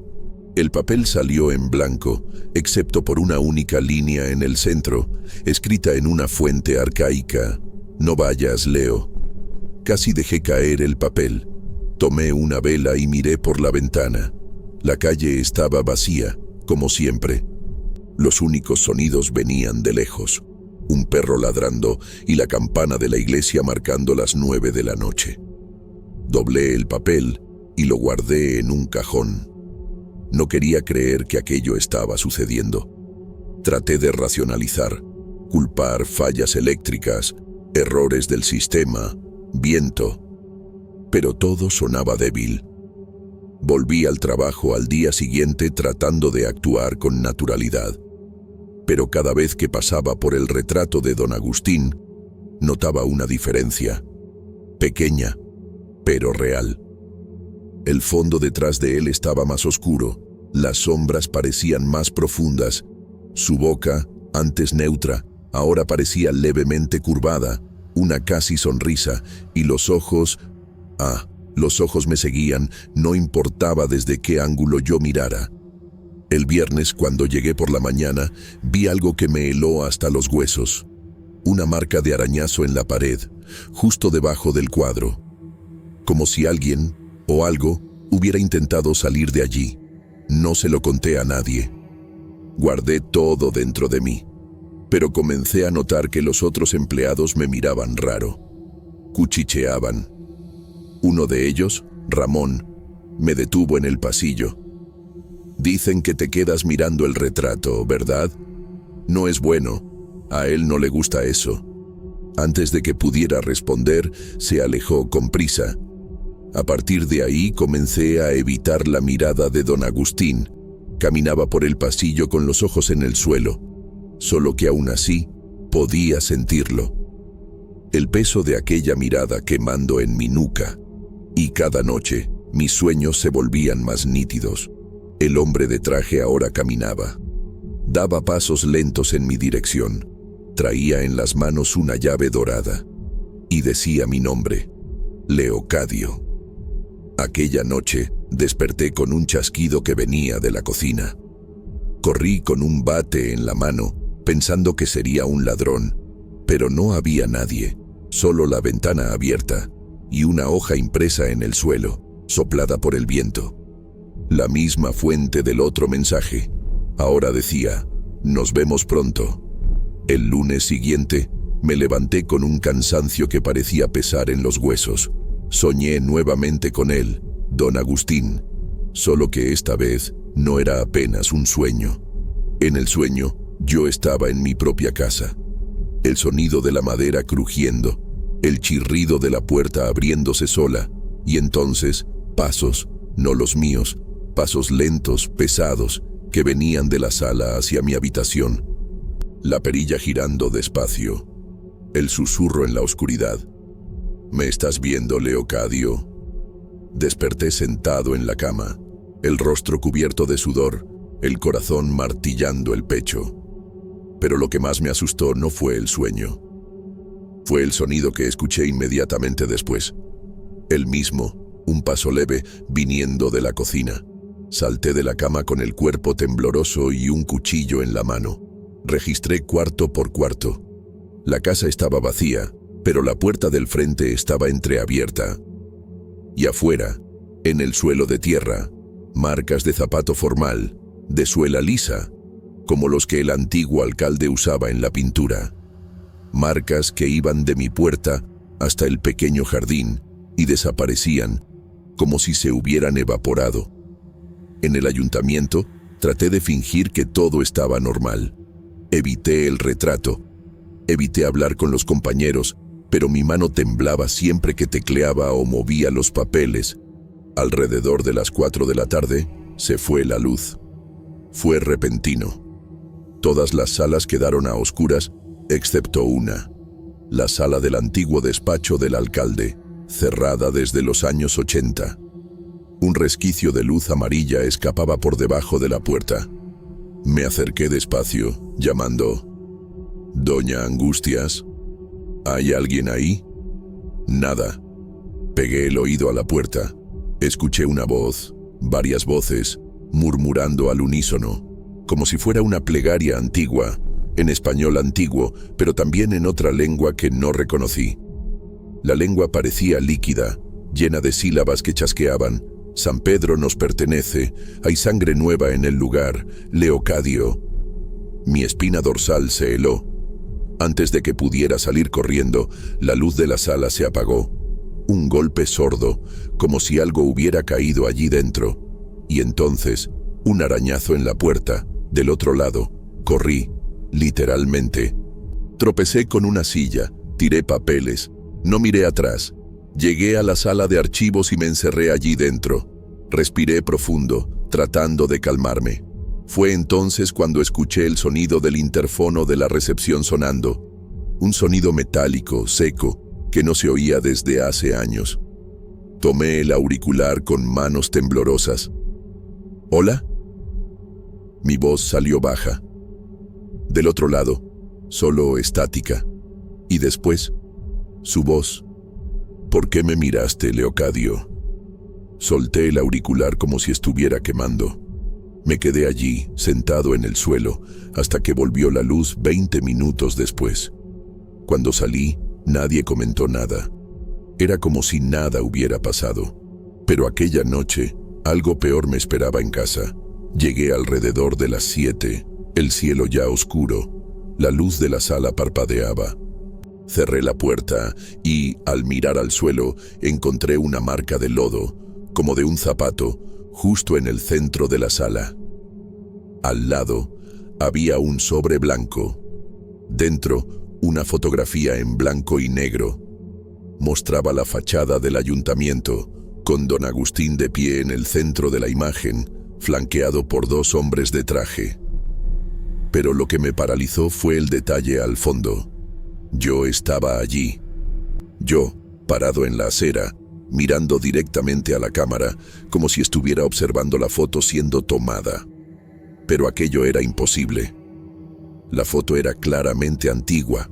El papel salió en blanco, excepto por una única línea en el centro, escrita en una fuente arcaica. No vayas, Leo. Casi dejé caer el papel. Tomé una vela y miré por la ventana. La calle estaba vacía, como siempre. Los únicos sonidos venían de lejos. Un perro ladrando y la campana de la iglesia marcando las 9 de la noche. Doblé el papel y lo guardé en un cajón. No quería creer que aquello estaba sucediendo. Traté de racionalizar, culpar fallas eléctricas, errores del sistema, viento, pero todo sonaba débil. Volví al trabajo al día siguiente tratando de actuar con naturalidad, pero cada vez que pasaba por el retrato de don Agustín, notaba una diferencia, pequeña, pero real. El fondo detrás de él estaba más oscuro, las sombras parecían más profundas, su boca, antes neutra, ahora parecía levemente curvada, una casi sonrisa, y los ojos... los ojos me seguían, no importaba desde qué ángulo yo mirara. El viernes, cuando llegué por la mañana, vi algo que me heló hasta los huesos. Una marca de arañazo en la pared, justo debajo del cuadro. Como si alguien, o algo, hubiera intentado salir de allí. No se lo conté a nadie. Guardé todo dentro de mí. Pero comencé a notar que los otros empleados me miraban raro. Cuchicheaban. Uno de ellos, Ramón, me detuvo en el pasillo. Dicen que te quedas mirando el retrato, ¿verdad? No es bueno. A él no le gusta eso. Antes de que pudiera responder, se alejó con prisa. A partir de ahí comencé a evitar la mirada de don Agustín. Caminaba por el pasillo con los ojos en el suelo, solo que aún así podía sentirlo. El peso de aquella mirada quemando en mi nuca. Y cada noche mis sueños se volvían más nítidos. El hombre de traje ahora caminaba. Daba pasos lentos en mi dirección. Traía en las manos una llave dorada. Y decía mi nombre, Leocadio. Aquella noche desperté con un chasquido que venía de la cocina. Corrí con un bate en la mano, pensando que sería un ladrón, pero no había nadie, solo la ventana abierta y una hoja impresa en el suelo, soplada por el viento. La misma fuente del otro mensaje. Ahora decía, nos vemos pronto. El lunes siguiente, me levanté con un cansancio que parecía pesar en los huesos. Soñé nuevamente con él, don Agustín, solo que esta vez no era apenas un sueño. En el sueño, yo estaba en mi propia casa. El sonido de la madera crujiendo, el chirrido de la puerta abriéndose sola, y entonces, pasos, no los míos, pasos lentos, pesados, que venían de la sala hacia mi habitación. La perilla girando despacio, el susurro en la oscuridad. ¿Me estás viendo, Leocadio? Desperté sentado en la cama, el rostro cubierto de sudor, el corazón martillando el pecho. Pero lo que más me asustó no fue el sueño. Fue el sonido que escuché inmediatamente después. El mismo, un paso leve, viniendo de la cocina. Salté de la cama con el cuerpo tembloroso y un cuchillo en la mano. Registré cuarto por cuarto. La casa estaba vacía, pero la puerta del frente estaba entreabierta. Y afuera, en el suelo de tierra, marcas de zapato formal, de suela lisa, como los que el antiguo alcalde usaba en la pintura. Marcas que iban de mi puerta hasta el pequeño jardín y desaparecían, como si se hubieran evaporado. En el ayuntamiento, traté de fingir que todo estaba normal. Evité el retrato. Evité hablar con los compañeros, pero mi mano temblaba siempre que tecleaba o movía los papeles. Alrededor de las 4 de la tarde, se fue la luz. Fue repentino. Todas las salas quedaron a oscuras, excepto una, la sala del antiguo despacho del alcalde, cerrada desde los años 80. Un resquicio de luz amarilla escapaba por debajo de la puerta. Me acerqué despacio, llamando: «Doña Angustias, ¿hay alguien ahí?» Nada. Pegué el oído a la puerta. Escuché una voz, varias voces, murmurando al unísono, como si fuera una plegaria antigua, en español antiguo, pero también en otra lengua que no reconocí. La lengua parecía líquida, llena de sílabas que chasqueaban. San Pedro nos pertenece, hay sangre nueva en el lugar, Leocadio. Mi espina dorsal se heló. Antes de que pudiera salir corriendo, la luz de la sala se apagó. Un golpe sordo, como si algo hubiera caído allí dentro. Y entonces, un arañazo en la puerta, del otro lado. Corrí, literalmente. Tropecé con una silla, tiré papeles, no miré atrás. Llegué a la sala de archivos y me encerré allí dentro. Respiré profundo, tratando de calmarme. Fue entonces cuando escuché el sonido del interfono de la recepción sonando. Un sonido metálico, seco, que no se oía desde hace años. Tomé el auricular con manos temblorosas. ¿Hola? Mi voz salió baja. Del otro lado, solo estática. Y después, su voz. ¿Por qué me miraste, Leocadio? Solté el auricular como si estuviera quemando. Me quedé allí, sentado en el suelo, hasta que volvió la luz 20 minutos después. Cuando salí, nadie comentó nada. Era como si nada hubiera pasado. Pero aquella noche, algo peor me esperaba en casa. Llegué alrededor de las 7, el cielo ya oscuro. La luz de la sala parpadeaba. Cerré la puerta y, al mirar al suelo, encontré una marca de lodo, como de un zapato, justo en el centro de la sala. Al lado, había un sobre blanco. Dentro, una fotografía en blanco y negro. Mostraba la fachada del ayuntamiento, con don Agustín de pie en el centro de la imagen, flanqueado por dos hombres de traje. Pero lo que me paralizó fue el detalle al fondo. Yo estaba allí. Yo, parado en la acera, mirando directamente a la cámara, como si estuviera observando la foto siendo tomada. Pero aquello era imposible. La foto era claramente antigua.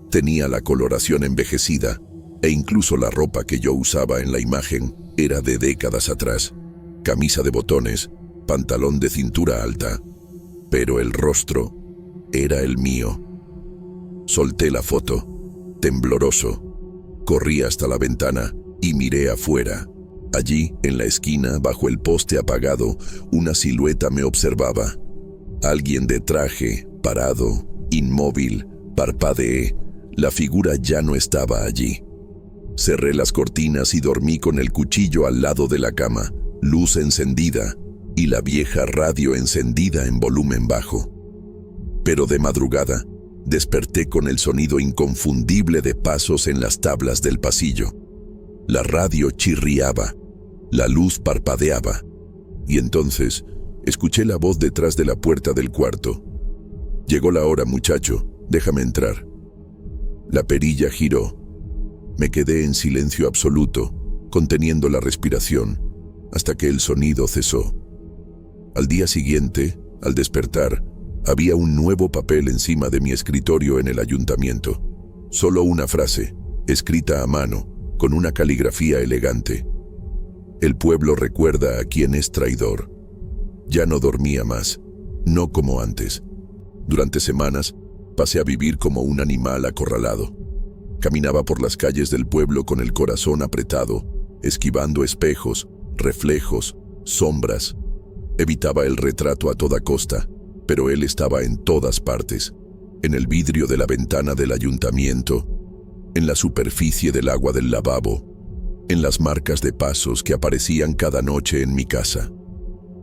Tenía la coloración envejecida, e incluso la ropa que yo usaba en la imagen era de décadas atrás. Camisa de botones, pantalón de cintura alta. Pero el rostro era el mío. Solté la foto, tembloroso. Corrí hasta la ventana y miré afuera. Allí, en la esquina, bajo el poste apagado, una silueta me observaba. Alguien de traje, parado, inmóvil, parpadeé. La figura ya no estaba allí. Cerré las cortinas y dormí con el cuchillo al lado de la cama, luz encendida y la vieja radio encendida en volumen bajo. Pero de madrugada, desperté con el sonido inconfundible de pasos en las tablas del pasillo. La radio chirriaba, la luz parpadeaba, y entonces escuché la voz detrás de la puerta del cuarto. «Llegó la hora, muchacho, déjame entrar». La perilla giró. Me quedé en silencio absoluto, conteniendo la respiración, hasta que el sonido cesó. Al día siguiente, al despertar, había un nuevo papel encima de mi escritorio en el ayuntamiento. Solo una frase, escrita a mano, con una caligrafía elegante. El pueblo recuerda a quien es traidor. Ya no dormía más, no como antes. Durante semanas, pasé a vivir como un animal acorralado. Caminaba por las calles del pueblo con el corazón apretado, esquivando espejos, reflejos, sombras. Evitaba el retrato a toda costa, pero él estaba en todas partes, en el vidrio de la ventana del ayuntamiento, en la superficie del agua del lavabo, en las marcas de pasos que aparecían cada noche en mi casa.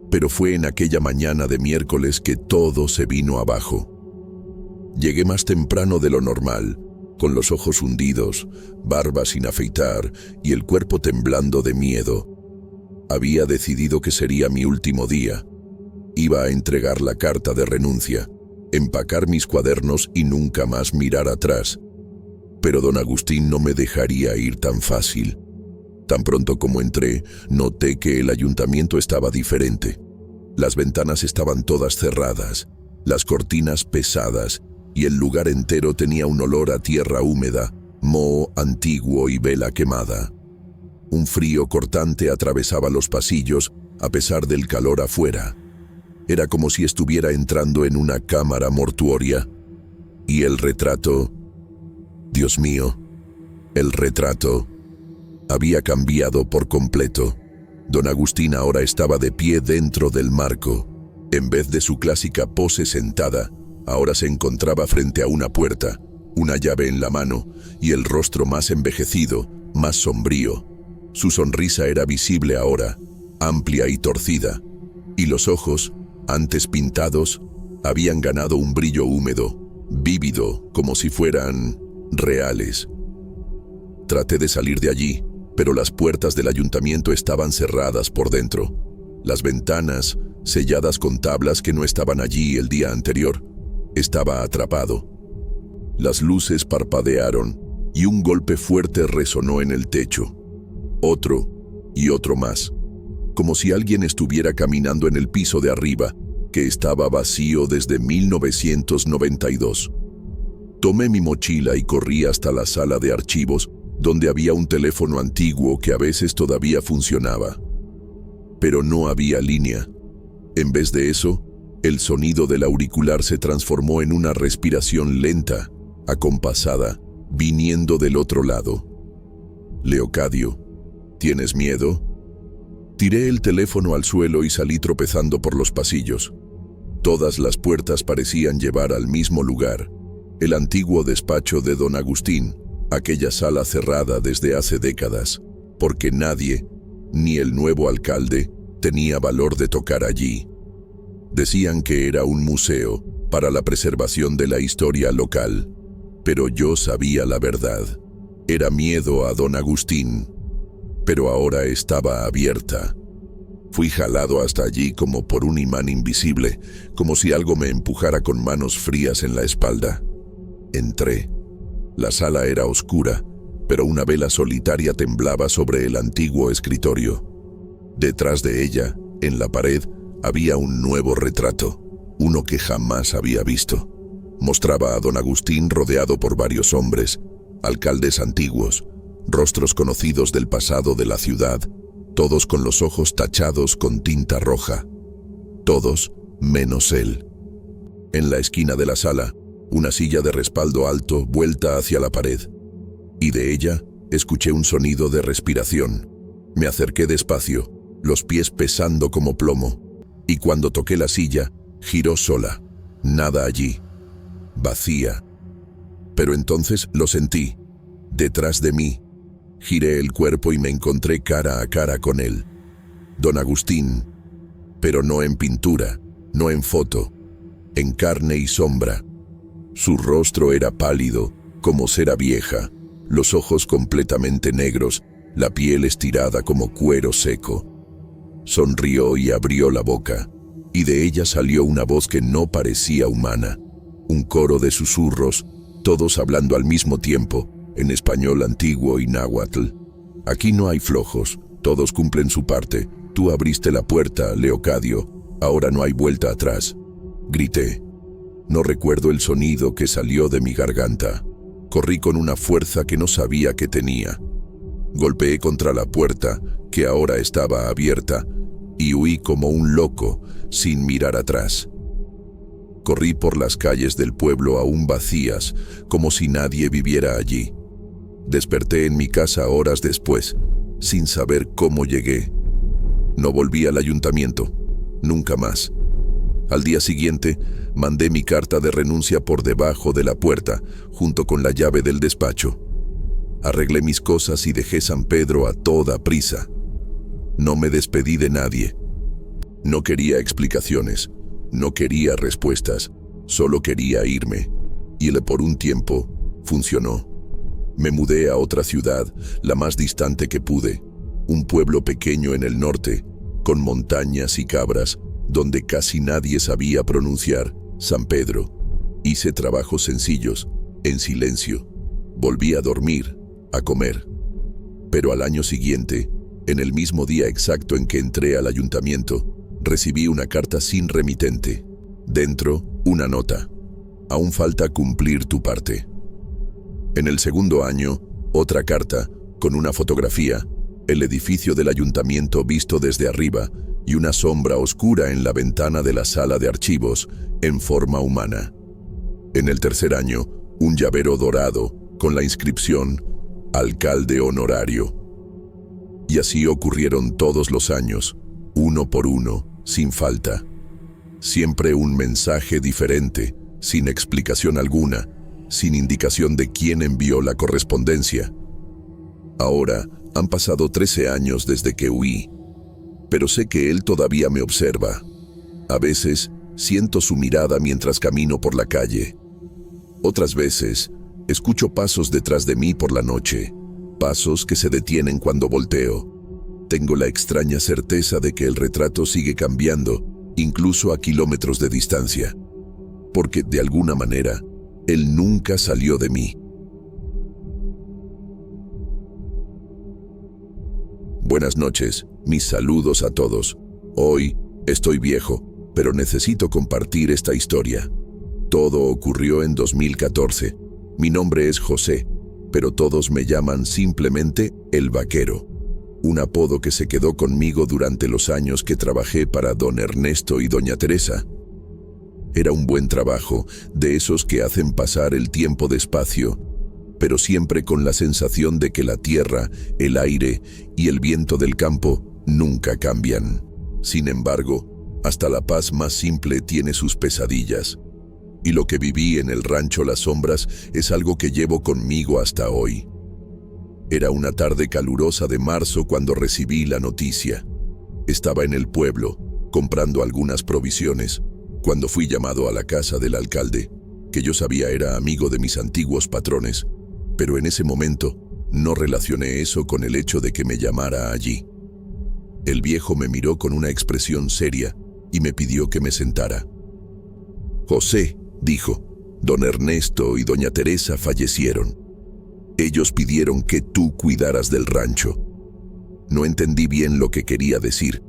Pero fue en aquella mañana de miércoles que todo se vino abajo. Llegué más temprano de lo normal, con los ojos hundidos, barba sin afeitar y el cuerpo temblando de miedo. Había decidido que sería mi último día. Iba a entregar la carta de renuncia. empacar mis cuadernos y nunca más mirar atrás. Pero don Agustín no me dejaría ir tan fácil. Tan pronto como entré, noté que el ayuntamiento estaba diferente. Las ventanas estaban todas cerradas, las cortinas pesadas, y el lugar entero tenía un olor a tierra húmeda, moho antiguo y vela quemada. Un frío cortante atravesaba los pasillos a pesar del calor afuera. Era como si estuviera entrando en una cámara mortuoria. Y el retrato, Dios mío, el retrato había cambiado por completo. Don Agustín ahora estaba de pie dentro del marco. En vez de su clásica pose sentada, ahora se encontraba frente a una puerta, una llave en la mano y el rostro más envejecido, más sombrío. Su sonrisa era visible ahora, amplia y torcida, y los ojos, antes pintados, habían ganado un brillo húmedo, vívido, como si fueran reales. Traté de salir de allí, pero las puertas del ayuntamiento estaban cerradas por dentro. Las ventanas, selladas con tablas que no estaban allí el día anterior. Estaba atrapado. Las luces parpadearon y un golpe fuerte resonó en el techo. Otro y otro más, como si alguien estuviera caminando en el piso de arriba, que estaba vacío desde 1992. Tomé mi mochila y corrí hasta la sala de archivos, donde había un teléfono antiguo que a veces todavía funcionaba. Pero no había línea. En vez de eso, el sonido del auricular se transformó en una respiración lenta, acompasada, viniendo del otro lado. Leocadio, ¿tienes miedo? Tiré el teléfono al suelo y salí tropezando por los pasillos. Todas las puertas parecían llevar al mismo lugar, el antiguo despacho de don Agustín, aquella sala cerrada desde hace décadas, porque nadie, ni el nuevo alcalde, tenía valor de tocar allí. Decían que era un museo para la preservación de la historia local, pero yo sabía la verdad. Era miedo a don Agustín, pero ahora estaba abierta. Fui jalado hasta allí como por un imán invisible, como si algo me empujara con manos frías en la espalda. Entré. La sala era oscura, pero una vela solitaria temblaba sobre el antiguo escritorio. Detrás de ella, en la pared, había un nuevo retrato, uno que jamás había visto. Mostraba a don Agustín rodeado por varios hombres, alcaldes antiguos, rostros conocidos del pasado de la ciudad, todos con los ojos tachados con tinta roja. Todos menos él. En la esquina de la sala, una silla de respaldo alto vuelta hacia la pared, y de ella escuché un sonido de respiración. Me acerqué despacio, los pies pesando como plomo, y cuando toqué la silla, giró sola. Nada allí. Vacía. Pero entonces lo sentí. Detrás de mí. Giré el cuerpo y me encontré cara a cara con él. Don Agustín. Pero no en pintura, no en foto. En carne y sombra. Su rostro era pálido, como cera vieja, los ojos completamente negros, la piel estirada como cuero seco. Sonrió y abrió la boca, y de ella salió una voz que no parecía humana. Un coro de susurros, todos hablando al mismo tiempo, en español antiguo y náhuatl. Aquí no hay flojos, todos cumplen su parte. Tú abriste la puerta, Leocadio, ahora no hay vuelta atrás. Grité. No recuerdo el sonido que salió de mi garganta. Corrí con una fuerza que no sabía que tenía. Golpeé contra la puerta, que ahora estaba abierta, y huí como un loco, sin mirar atrás. Corrí por las calles del pueblo aún vacías, como si nadie viviera allí. Desperté en mi casa horas después, sin saber cómo llegué. No volví al ayuntamiento, nunca más. Al día siguiente, mandé mi carta de renuncia por debajo de la puerta, junto con la llave del despacho. Arreglé mis cosas y dejé San Pedro a toda prisa. No me despedí de nadie. No quería explicaciones, no quería respuestas, solo quería irme. Y por un tiempo, funcionó. Me mudé a otra ciudad, la más distante que pude, un pueblo pequeño en el norte, con montañas y cabras, donde casi nadie sabía pronunciar San Pedro. Hice trabajos sencillos, en silencio. Volví a dormir, a comer. Pero al año siguiente, en el mismo día exacto en que entré al ayuntamiento, recibí una carta sin remitente. Dentro, una nota. Aún falta cumplir tu parte. En el segundo año, otra carta, con una fotografía, el edificio del ayuntamiento visto desde arriba y una sombra oscura en la ventana de la sala de archivos, en forma humana. En el tercer año, un llavero dorado, con la inscripción Alcalde Honorario. Y así ocurrieron todos los años, uno por uno, sin falta. Siempre un mensaje diferente, sin explicación alguna, sin indicación de quién envió la correspondencia. Ahora han pasado 13 años desde que huí, pero sé que él todavía me observa. A veces siento su mirada mientras camino por la calle. Otras veces escucho pasos detrás de mí por la noche, pasos que se detienen cuando volteo. Tengo la extraña certeza de que el retrato sigue cambiando, incluso a kilómetros de distancia, porque de alguna manera, él nunca salió de mí. Buenas noches, mis saludos a todos. Hoy estoy viejo, pero necesito compartir esta historia. Todo ocurrió en 2014. Mi nombre es José, pero todos me llaman simplemente El Vaquero, un apodo que se quedó conmigo durante los años que trabajé para don Ernesto y doña Teresa. Era un buen trabajo, de esos que hacen pasar el tiempo despacio, pero siempre con la sensación de que la tierra, el aire y el viento del campo nunca cambian. Sin embargo, hasta la paz más simple tiene sus pesadillas. Y lo que viví en el rancho Las Sombras es algo que llevo conmigo hasta hoy. Era una tarde calurosa de marzo cuando recibí la noticia. Estaba en el pueblo, comprando algunas provisiones, cuando fui llamado a la casa del alcalde, que yo sabía era amigo de mis antiguos patrones, pero en ese momento no relacioné eso con el hecho de que me llamara allí. El viejo me miró con una expresión seria y me pidió que me sentara. José, dijo, don Ernesto y doña Teresa fallecieron. Ellos pidieron que tú cuidaras del rancho. No entendí bien lo que quería decir.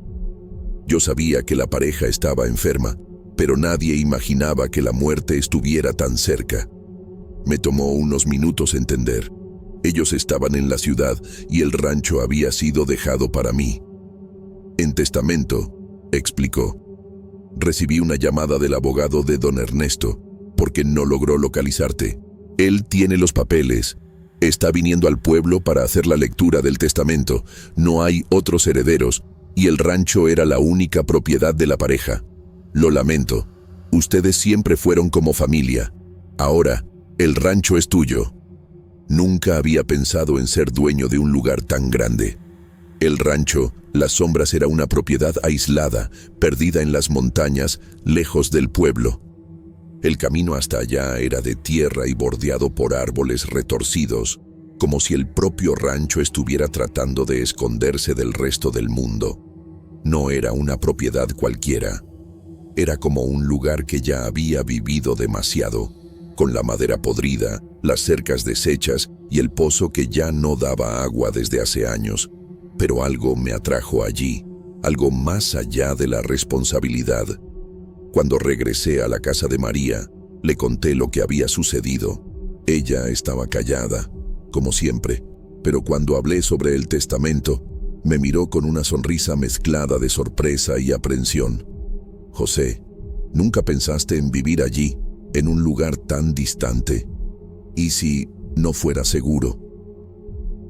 Yo sabía que la pareja estaba enferma, pero nadie imaginaba que la muerte estuviera tan cerca. Me tomó unos minutos entender. Ellos estaban en la ciudad y el rancho había sido dejado para mí. En testamento, explicó. Recibí una llamada del abogado de don Ernesto, porque no logró localizarte. Él tiene los papeles. Está viniendo al pueblo para hacer la lectura del testamento. No hay otros herederos, y el rancho era la única propiedad de la pareja. Lo lamento. Ustedes siempre fueron como familia. Ahora, el rancho es tuyo. Nunca había pensado en ser dueño de un lugar tan grande. El rancho, Las Sombras, era una propiedad aislada, perdida en las montañas, lejos del pueblo. El camino hasta allá era de tierra y bordeado por árboles retorcidos, como si el propio rancho estuviera tratando de esconderse del resto del mundo. No era una propiedad cualquiera. Era como un lugar que ya había vivido demasiado, con la madera podrida, las cercas deshechas y el pozo que ya no daba agua desde hace años. Pero algo me atrajo allí, algo más allá de la responsabilidad. Cuando regresé a la casa de María, le conté lo que había sucedido. Ella estaba callada, como siempre, pero cuando hablé sobre el testamento, me miró con una sonrisa mezclada de sorpresa y aprensión. José, ¿nunca pensaste en vivir allí, en un lugar tan distante? ¿Y si no fuera seguro?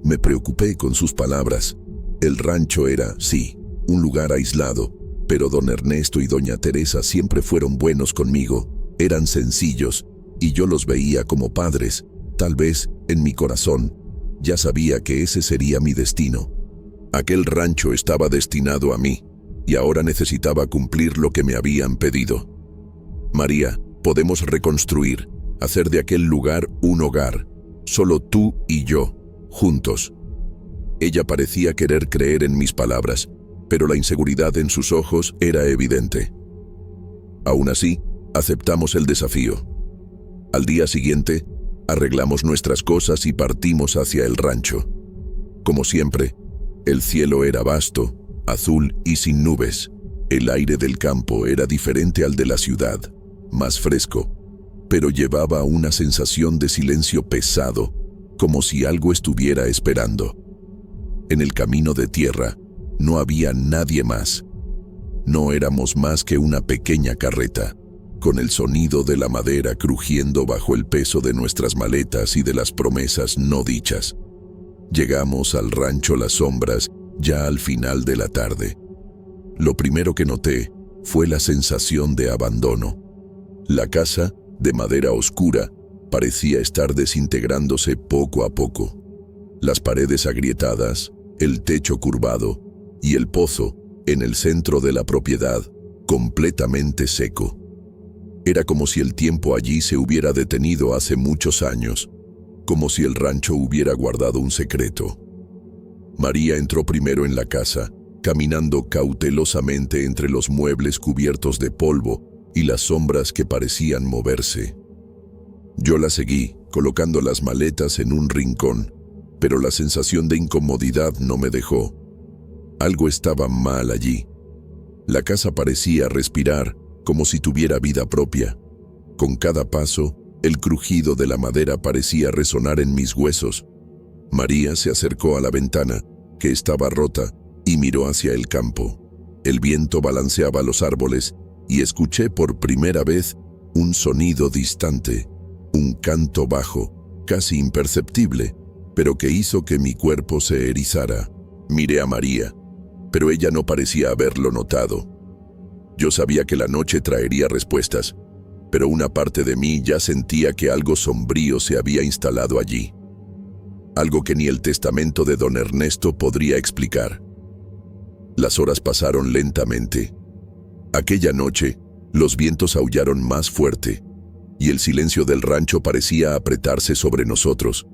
Me preocupé con sus palabras. El rancho era, sí, un lugar aislado, pero don Ernesto y doña Teresa siempre fueron buenos conmigo. Eran sencillos, y yo los veía como padres. Tal vez, en mi corazón, ya sabía que ese sería mi destino. Aquel rancho estaba destinado a mí, y ahora necesitaba cumplir lo que me habían pedido. María, podemos reconstruir, hacer de aquel lugar un hogar, solo tú y yo, juntos. Ella parecía querer creer en mis palabras, pero la inseguridad en sus ojos era evidente. Aún así, aceptamos el desafío. Al día siguiente, arreglamos nuestras cosas y partimos hacia el rancho. Como siempre, el cielo era vasto, azul y sin nubes. El aire del campo era diferente al de la ciudad, más fresco, pero llevaba una sensación de silencio pesado, como si algo estuviera esperando. En el camino de tierra no había nadie más. No éramos más que una pequeña carreta, con el sonido de la madera crujiendo bajo el peso de nuestras maletas y de las promesas no dichas. Llegamos al rancho Las Sombras ya al final de la tarde. Lo primero que noté fue la sensación de abandono. La casa, de madera oscura, parecía estar desintegrándose poco a poco. Las paredes agrietadas, el techo curvado y el pozo, en el centro de la propiedad, completamente seco. Era como si el tiempo allí se hubiera detenido hace muchos años, como si el rancho hubiera guardado un secreto. María entró primero en la casa, caminando cautelosamente entre los muebles cubiertos de polvo y las sombras que parecían moverse. Yo la seguí, colocando las maletas en un rincón, pero la sensación de incomodidad no me dejó. Algo estaba mal allí. La casa parecía respirar, como si tuviera vida propia. Con cada paso, el crujido de la madera parecía resonar en mis huesos. María se acercó a la ventana, que estaba rota, y miró hacia el campo. El viento balanceaba los árboles, y escuché por primera vez un sonido distante, un canto bajo, casi imperceptible, pero que hizo que mi cuerpo se erizara. Miré a María, pero ella no parecía haberlo notado. Yo sabía que la noche traería respuestas, pero una parte de mí ya sentía que algo sombrío se había instalado allí. Algo que ni el testamento de don Ernesto podría explicar. Las horas pasaron lentamente. Aquella noche, los vientos aullaron más fuerte, y el silencio del rancho parecía apretarse sobre nosotros,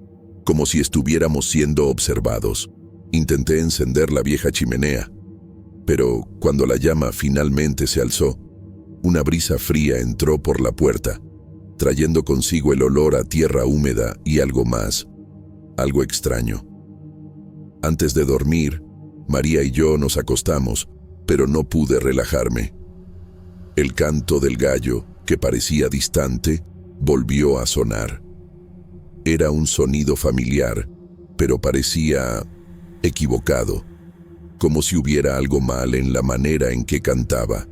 como si estuviéramos siendo observados. Intenté encender la vieja chimenea, pero cuando la llama finalmente se alzó, una brisa fría entró por la puerta, trayendo consigo el olor a tierra húmeda y algo más, algo extraño. Antes de dormir, María y yo nos acostamos, pero no pude relajarme. El canto del gallo, que parecía distante, volvió a sonar. Era un sonido familiar, pero parecía equivocado, como si hubiera algo mal en la manera en que cantaba.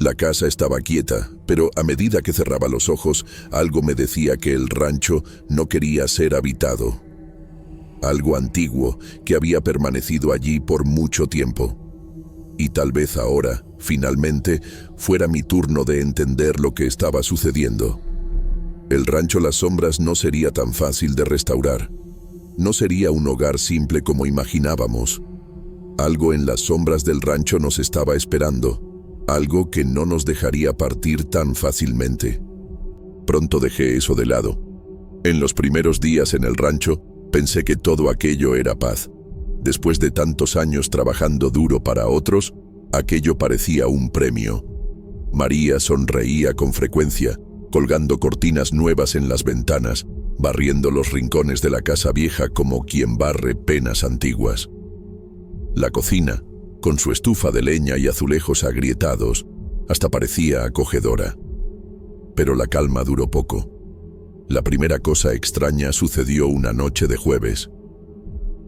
La casa estaba quieta, pero a medida que cerraba los ojos, algo me decía que el rancho no quería ser habitado. Algo antiguo que había permanecido allí por mucho tiempo. Y tal vez ahora, finalmente, fuera mi turno de entender lo que estaba sucediendo. El rancho Las Sombras no sería tan fácil de restaurar. No sería un hogar simple como imaginábamos. Algo en las sombras del rancho nos estaba esperando, algo que no nos dejaría partir tan fácilmente. Pronto dejé eso de lado. En los primeros días en el rancho, pensé que todo aquello era paz. Después de tantos años trabajando duro para otros, aquello parecía un premio. María sonreía con frecuencia, colgando cortinas nuevas en las ventanas, barriendo los rincones de la casa vieja como quien barre penas antiguas. La cocina, con su estufa de leña y azulejos agrietados, hasta parecía acogedora. Pero la calma duró poco. La primera cosa extraña sucedió una noche de jueves.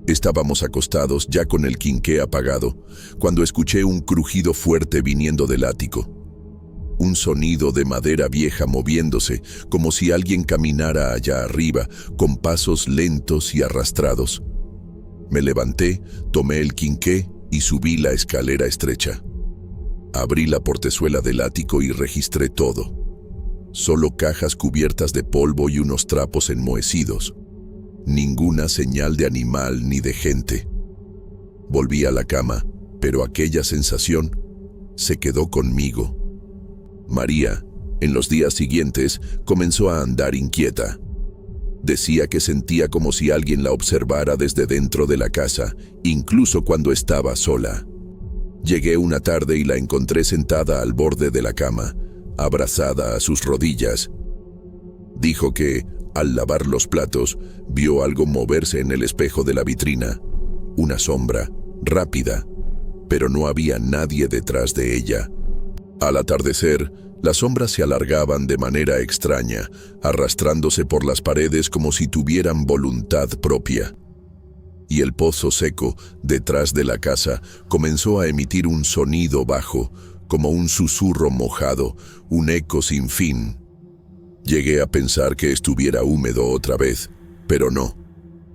Estábamos acostados ya con el quinqué apagado, cuando escuché un crujido fuerte viniendo del ático. Un sonido de madera vieja moviéndose, como si alguien caminara allá arriba, con pasos lentos y arrastrados. Me levanté, tomé el quinqué y subí la escalera estrecha. Abrí la portezuela del ático y registré todo. Solo cajas cubiertas de polvo y unos trapos enmohecidos. Ninguna señal de animal ni de gente. Volví a la cama, pero aquella sensación se quedó conmigo. María, en los días siguientes, comenzó a andar inquieta. Decía que sentía como si alguien la observara desde dentro de la casa, incluso cuando estaba sola. Llegué una tarde y la encontré sentada al borde de la cama, abrazada a sus rodillas. Dijo que, al lavar los platos, vio algo moverse en el espejo de la vitrina. Una sombra, rápida, pero no había nadie detrás de ella. Al atardecer, las sombras se alargaban de manera extraña, arrastrándose por las paredes como si tuvieran voluntad propia. Y el pozo seco, detrás de la casa, comenzó a emitir un sonido bajo, como un susurro mojado, un eco sin fin. Llegué a pensar que estuviera húmedo otra vez, pero no.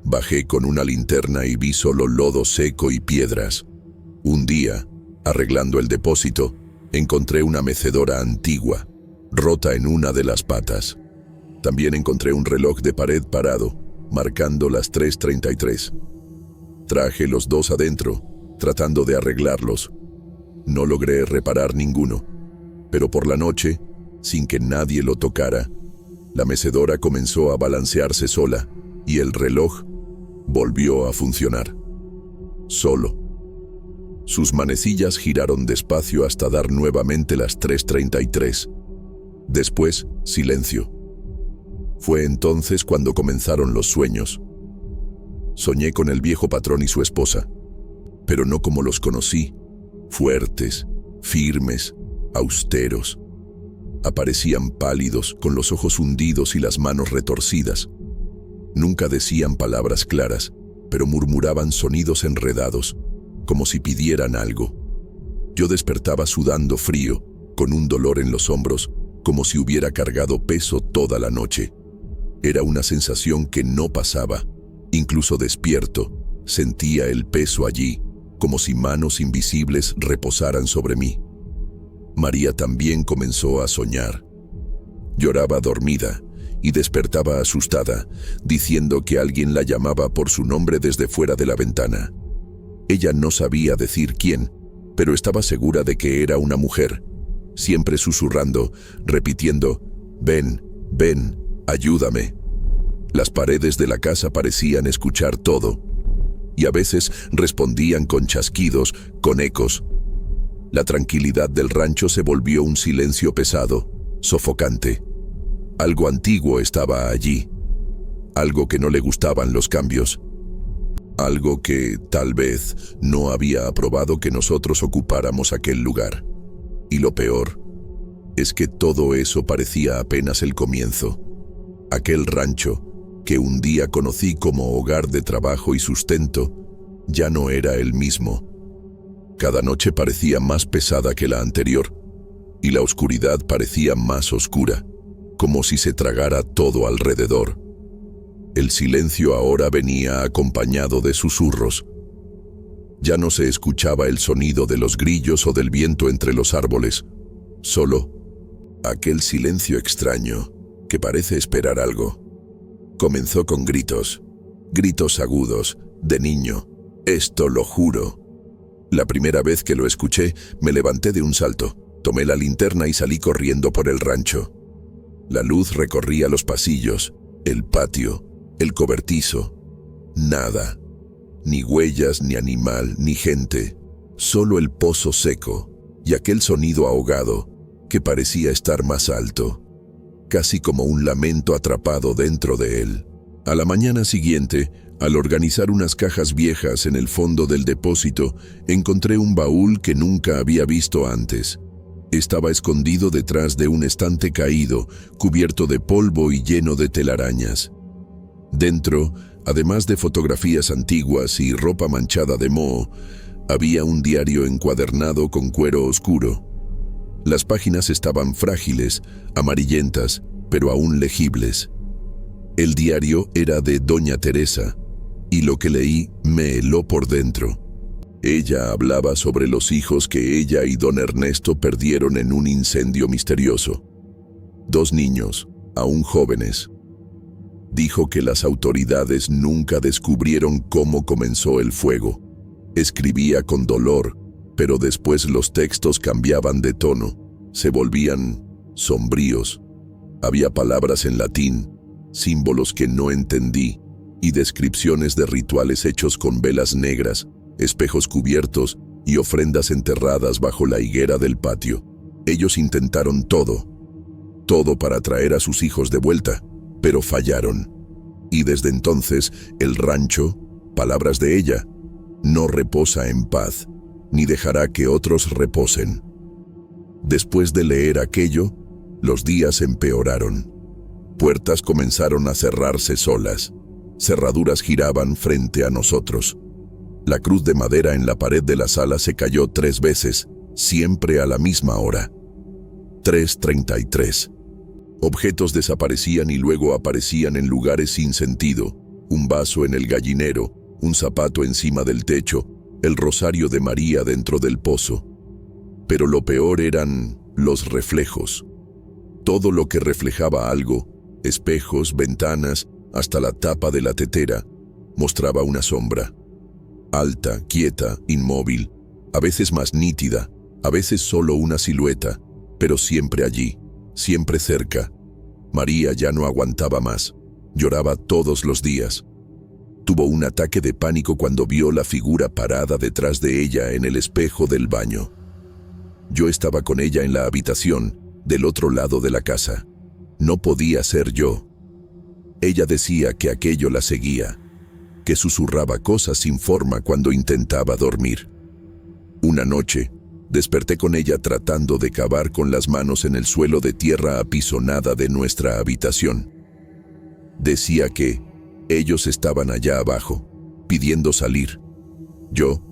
Bajé con una linterna y vi solo lodo seco y piedras. Un día, arreglando el depósito, encontré una mecedora antigua, rota en una de las patas. También encontré un reloj de pared parado, marcando las 3:33. Traje los dos adentro, tratando de arreglarlos. No logré reparar ninguno, pero por la noche, sin que nadie lo tocara, la mecedora comenzó a balancearse sola y el reloj volvió a funcionar. Solo. Sus manecillas giraron despacio hasta dar nuevamente las 3:33. Después, silencio. Fue entonces cuando comenzaron los sueños. Soñé con el viejo patrón y su esposa, pero no como los conocí, fuertes, firmes, austeros. Aparecían pálidos, con los ojos hundidos y las manos retorcidas. Nunca decían palabras claras, pero murmuraban sonidos enredados, como si pidieran algo. Yo despertaba sudando frío, con un dolor en los hombros, como si hubiera cargado peso toda la noche. Era una sensación que no pasaba. Incluso despierto, sentía el peso allí, como si manos invisibles reposaran sobre mí. María también comenzó a soñar. Lloraba dormida y despertaba asustada, diciendo que alguien la llamaba por su nombre desde fuera de la ventana. Ella no sabía decir quién, pero estaba segura de que era una mujer, siempre susurrando, repitiendo, «Ven, ven, ayúdame». Las paredes de la casa parecían escuchar todo, y a veces respondían con chasquidos, con ecos. La tranquilidad del rancho se volvió un silencio pesado, sofocante. Algo antiguo estaba allí, algo que no le gustaban los cambios, algo que, tal vez, no había aprobado que nosotros ocupáramos aquel lugar. Y lo peor es que todo eso parecía apenas el comienzo. Aquel rancho, que un día conocí como hogar de trabajo y sustento, ya no era el mismo. Cada noche parecía más pesada que la anterior, y la oscuridad parecía más oscura, como si se tragara todo alrededor. El silencio ahora venía acompañado de susurros. Ya no se escuchaba el sonido de los grillos o del viento entre los árboles, solo aquel silencio extraño que parece esperar algo. Comenzó con gritos, gritos agudos, de niño, esto lo juro. La primera vez que lo escuché, me levanté de un salto, tomé la linterna y salí corriendo por el rancho. La luz recorría los pasillos, el patio, el cobertizo. Nada, ni huellas, ni animal, ni gente, solo el pozo seco y aquel sonido ahogado que parecía estar más alto, casi como un lamento atrapado dentro de él. A la mañana siguiente, al organizar unas cajas viejas en el fondo del depósito, encontré un baúl que nunca había visto antes. Estaba escondido detrás de un estante caído, cubierto de polvo y lleno de telarañas. Dentro, además de fotografías antiguas y ropa manchada de moho, había un diario encuadernado con cuero oscuro. Las páginas estaban frágiles, amarillentas, pero aún legibles. El diario era de Doña Teresa, y lo que leí me heló por dentro. Ella hablaba sobre los hijos que ella y don Ernesto perdieron en un incendio misterioso. 2 niños, aún jóvenes. Dijo que las autoridades nunca descubrieron cómo comenzó el fuego. Escribía con dolor, pero después los textos cambiaban de tono, se volvían sombríos. Había palabras en latín, símbolos que no entendí, y descripciones de rituales hechos con velas negras, espejos cubiertos y ofrendas enterradas bajo la higuera del patio. Ellos intentaron todo para traer a sus hijos de vuelta, pero fallaron. Y desde entonces, el rancho, palabras de ella, no reposa en paz, ni dejará que otros reposen. Después de leer aquello, los días empeoraron. Puertas comenzaron a cerrarse solas. Cerraduras giraban frente a nosotros. La cruz de madera en la pared de la sala se cayó 3 veces, siempre a la misma hora. 3:33. Objetos desaparecían y luego aparecían en lugares sin sentido. Un vaso en el gallinero, un zapato encima del techo, el rosario de María dentro del pozo. Pero lo peor eran los reflejos. Todo lo que reflejaba algo, espejos, ventanas, hasta la tapa de la tetera, mostraba una sombra. Alta, quieta, inmóvil, a veces más nítida, a veces solo una silueta, pero siempre allí, siempre cerca. María ya no aguantaba más. Lloraba todos los días. Tuvo un ataque de pánico cuando vio la figura parada detrás de ella en el espejo del baño. Yo estaba con ella en la habitación, del otro lado de la casa. No podía ser yo. Ella decía que aquello la seguía, que susurraba cosas sin forma cuando intentaba dormir. Una noche, desperté con ella tratando de cavar con las manos en el suelo de tierra apisonada de nuestra habitación. Decía que ellos estaban allá abajo, pidiendo salir. Yo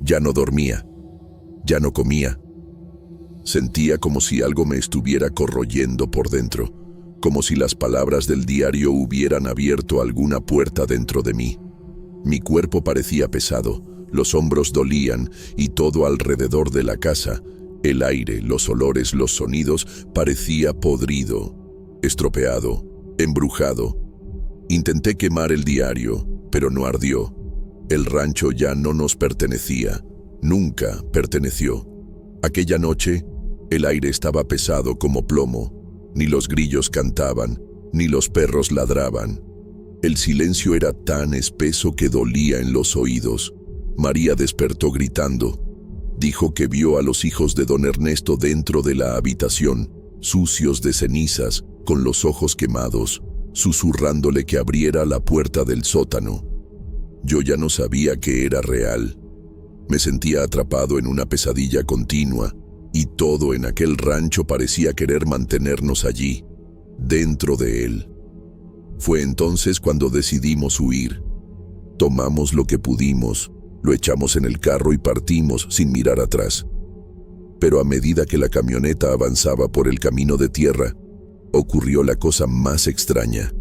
ya no dormía, ya no comía. Sentía como si algo me estuviera corroyendo por dentro, como si las palabras del diario hubieran abierto alguna puerta dentro de mí. Mi cuerpo parecía pesado, los hombros dolían y todo alrededor de la casa, el aire, los olores, los sonidos, parecía podrido, estropeado, embrujado. Intenté quemar el diario, pero no ardió. El rancho ya no nos pertenecía, nunca perteneció. Aquella noche, el aire estaba pesado como plomo. Ni los grillos cantaban, ni los perros ladraban. El silencio era tan espeso que dolía en los oídos. María despertó gritando. Dijo que vio a los hijos de don Ernesto dentro de la habitación, sucios de cenizas, con los ojos quemados, susurrándole que abriera la puerta del sótano. Yo ya no sabía que era real. Me sentía atrapado en una pesadilla continua, y todo en aquel rancho parecía querer mantenernos allí, dentro de él. Fue entonces cuando decidimos huir. Tomamos lo que pudimos, lo echamos en el carro y partimos sin mirar atrás. Pero a medida que la camioneta avanzaba por el camino de tierra, ocurrió la cosa más extraña.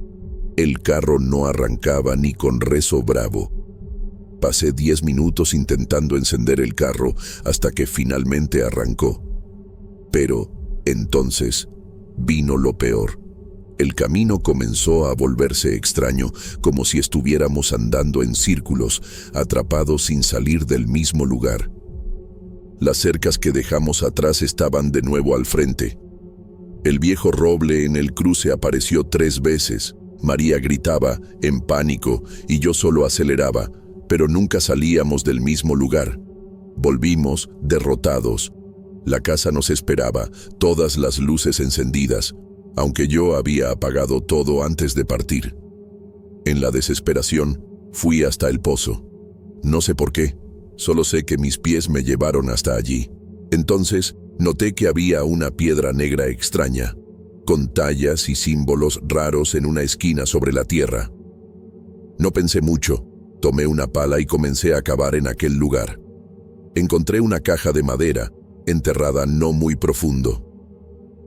El carro no arrancaba ni con rezo bravo. Pasé 10 minutos intentando encender el carro hasta que finalmente arrancó. Pero, entonces, vino lo peor. El camino comenzó a volverse extraño, como si estuviéramos andando en círculos, atrapados sin salir del mismo lugar. Las cercas que dejamos atrás estaban de nuevo al frente. El viejo roble en el cruce apareció 3 veces. María gritaba, en pánico, y yo solo aceleraba, pero nunca salíamos del mismo lugar. Volvimos, derrotados. La casa nos esperaba, todas las luces encendidas, aunque yo había apagado todo antes de partir. En la desesperación, fui hasta el pozo. No sé por qué, solo sé que mis pies me llevaron hasta allí. Entonces, noté que había una piedra negra extraña, con tallas y símbolos raros en una esquina sobre la tierra. No pensé mucho. Tomé una pala y comencé a cavar en aquel lugar. Encontré una caja de madera, enterrada no muy profundo.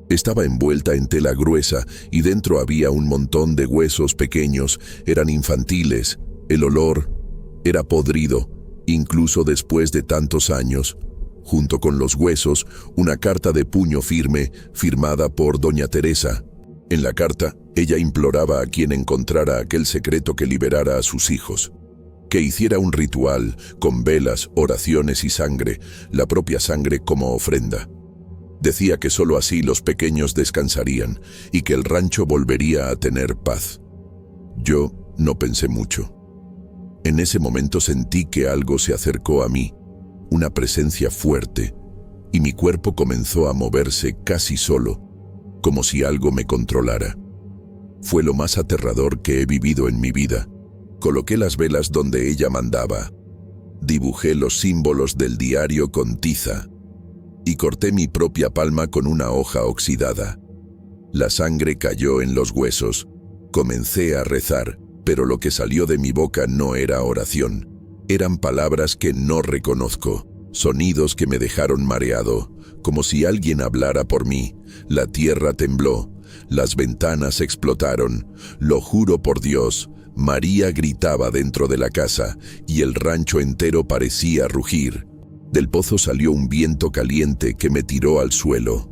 Estaba envuelta en tela gruesa y dentro había un montón de huesos pequeños, eran infantiles. El olor era podrido, incluso después de tantos años. Junto con los huesos, una carta de puño firme, firmada por doña Teresa. En la carta, ella imploraba a quien encontrara aquel secreto que liberara a sus hijos. Que hiciera un ritual, con velas, oraciones y sangre, la propia sangre como ofrenda. Decía que solo así los pequeños descansarían y que el rancho volvería a tener paz. Yo no pensé mucho. En ese momento sentí que algo se acercó a mí, una presencia fuerte, y mi cuerpo comenzó a moverse casi solo, como si algo me controlara. Fue lo más aterrador que he vivido en mi vida. Coloqué las velas donde ella mandaba. Dibujé los símbolos del diario con tiza. Y corté mi propia palma con una hoja oxidada. La sangre cayó en los huesos. Comencé a rezar, pero lo que salió de mi boca no era oración. Eran palabras que no reconozco, sonidos que me dejaron mareado, como si alguien hablara por mí. La tierra tembló, las ventanas explotaron. Lo juro por Dios, María gritaba dentro de la casa y el rancho entero parecía rugir. Del pozo salió un viento caliente que me tiró al suelo.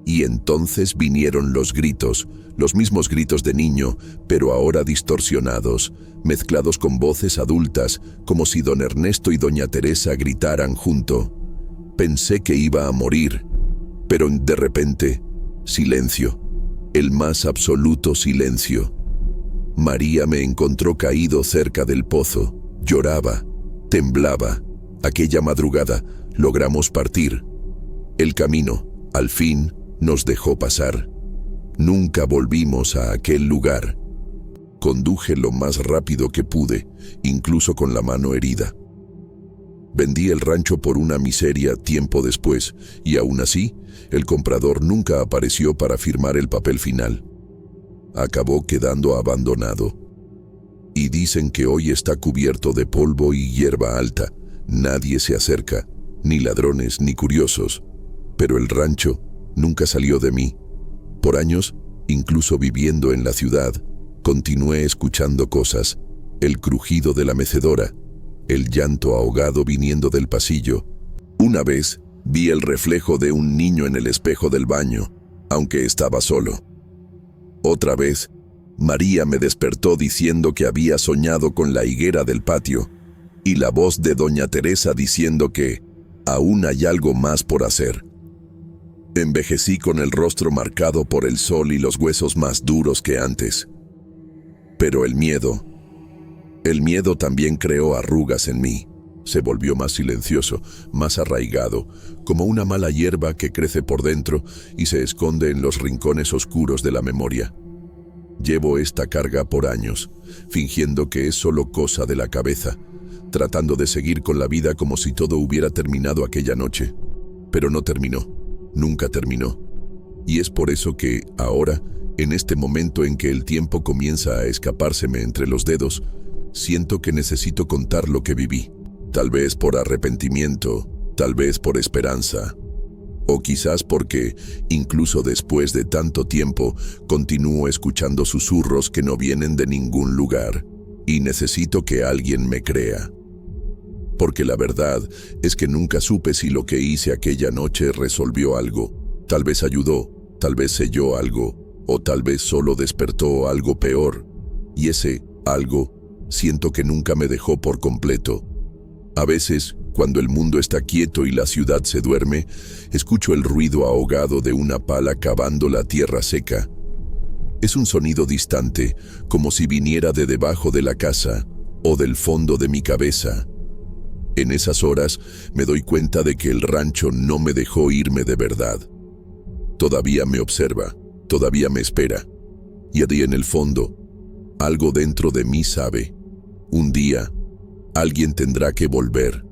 Y entonces vinieron los gritos, los mismos gritos de niño, pero ahora distorsionados, mezclados con voces adultas, como si don Ernesto y doña Teresa gritaran junto. Pensé que iba a morir, pero de repente, silencio, el más absoluto silencio. María me encontró caído cerca del pozo, lloraba, temblaba. Aquella madrugada logramos partir. El camino, al fin, nos dejó pasar. Nunca volvimos a aquel lugar. Conduje lo más rápido que pude, incluso con la mano herida. Vendí el rancho por una miseria tiempo después, y aún así, el comprador nunca apareció para firmar el papel final. Acabó quedando abandonado. Y dicen que hoy está cubierto de polvo y hierba alta. Nadie se acerca, ni ladrones ni curiosos. Pero el rancho nunca salió de mí. Por años, incluso viviendo en la ciudad, continué escuchando cosas, el crujido de la mecedora, el llanto ahogado viniendo del pasillo. Una vez vi el reflejo de un niño en el espejo del baño, aunque estaba solo. Otra vez, María me despertó diciendo que había soñado con la higuera del patio, y la voz de doña Teresa diciendo que aún hay algo más por hacer. Envejecí con el rostro marcado por el sol y los huesos más duros que antes. Pero el miedo también creó arrugas en mí. Se volvió más silencioso, más arraigado, como una mala hierba que crece por dentro y se esconde en los rincones oscuros de la memoria. Llevo esta carga por años, fingiendo que es solo cosa de la cabeza, tratando de seguir con la vida como si todo hubiera terminado aquella noche. Pero no terminó, nunca terminó. Y es por eso que, ahora, en este momento en que el tiempo comienza a escapárseme entre los dedos, siento que necesito contar lo que viví. Tal vez por arrepentimiento, tal vez por esperanza. O quizás porque, incluso después de tanto tiempo, continúo escuchando susurros que no vienen de ningún lugar, y necesito que alguien me crea. Porque la verdad es que nunca supe si lo que hice aquella noche resolvió algo. Tal vez ayudó, tal vez selló algo, o tal vez solo despertó algo peor. Y ese algo, siento que nunca me dejó por completo. A veces, cuando el mundo está quieto y la ciudad se duerme, escucho el ruido ahogado de una pala cavando la tierra seca. Es un sonido distante, como si viniera de debajo de la casa o del fondo de mi cabeza. En esas horas me doy cuenta de que el rancho no me dejó irme de verdad. Todavía me observa, todavía me espera. Y allí en el fondo, algo dentro de mí sabe. Un día, alguien tendrá que volver.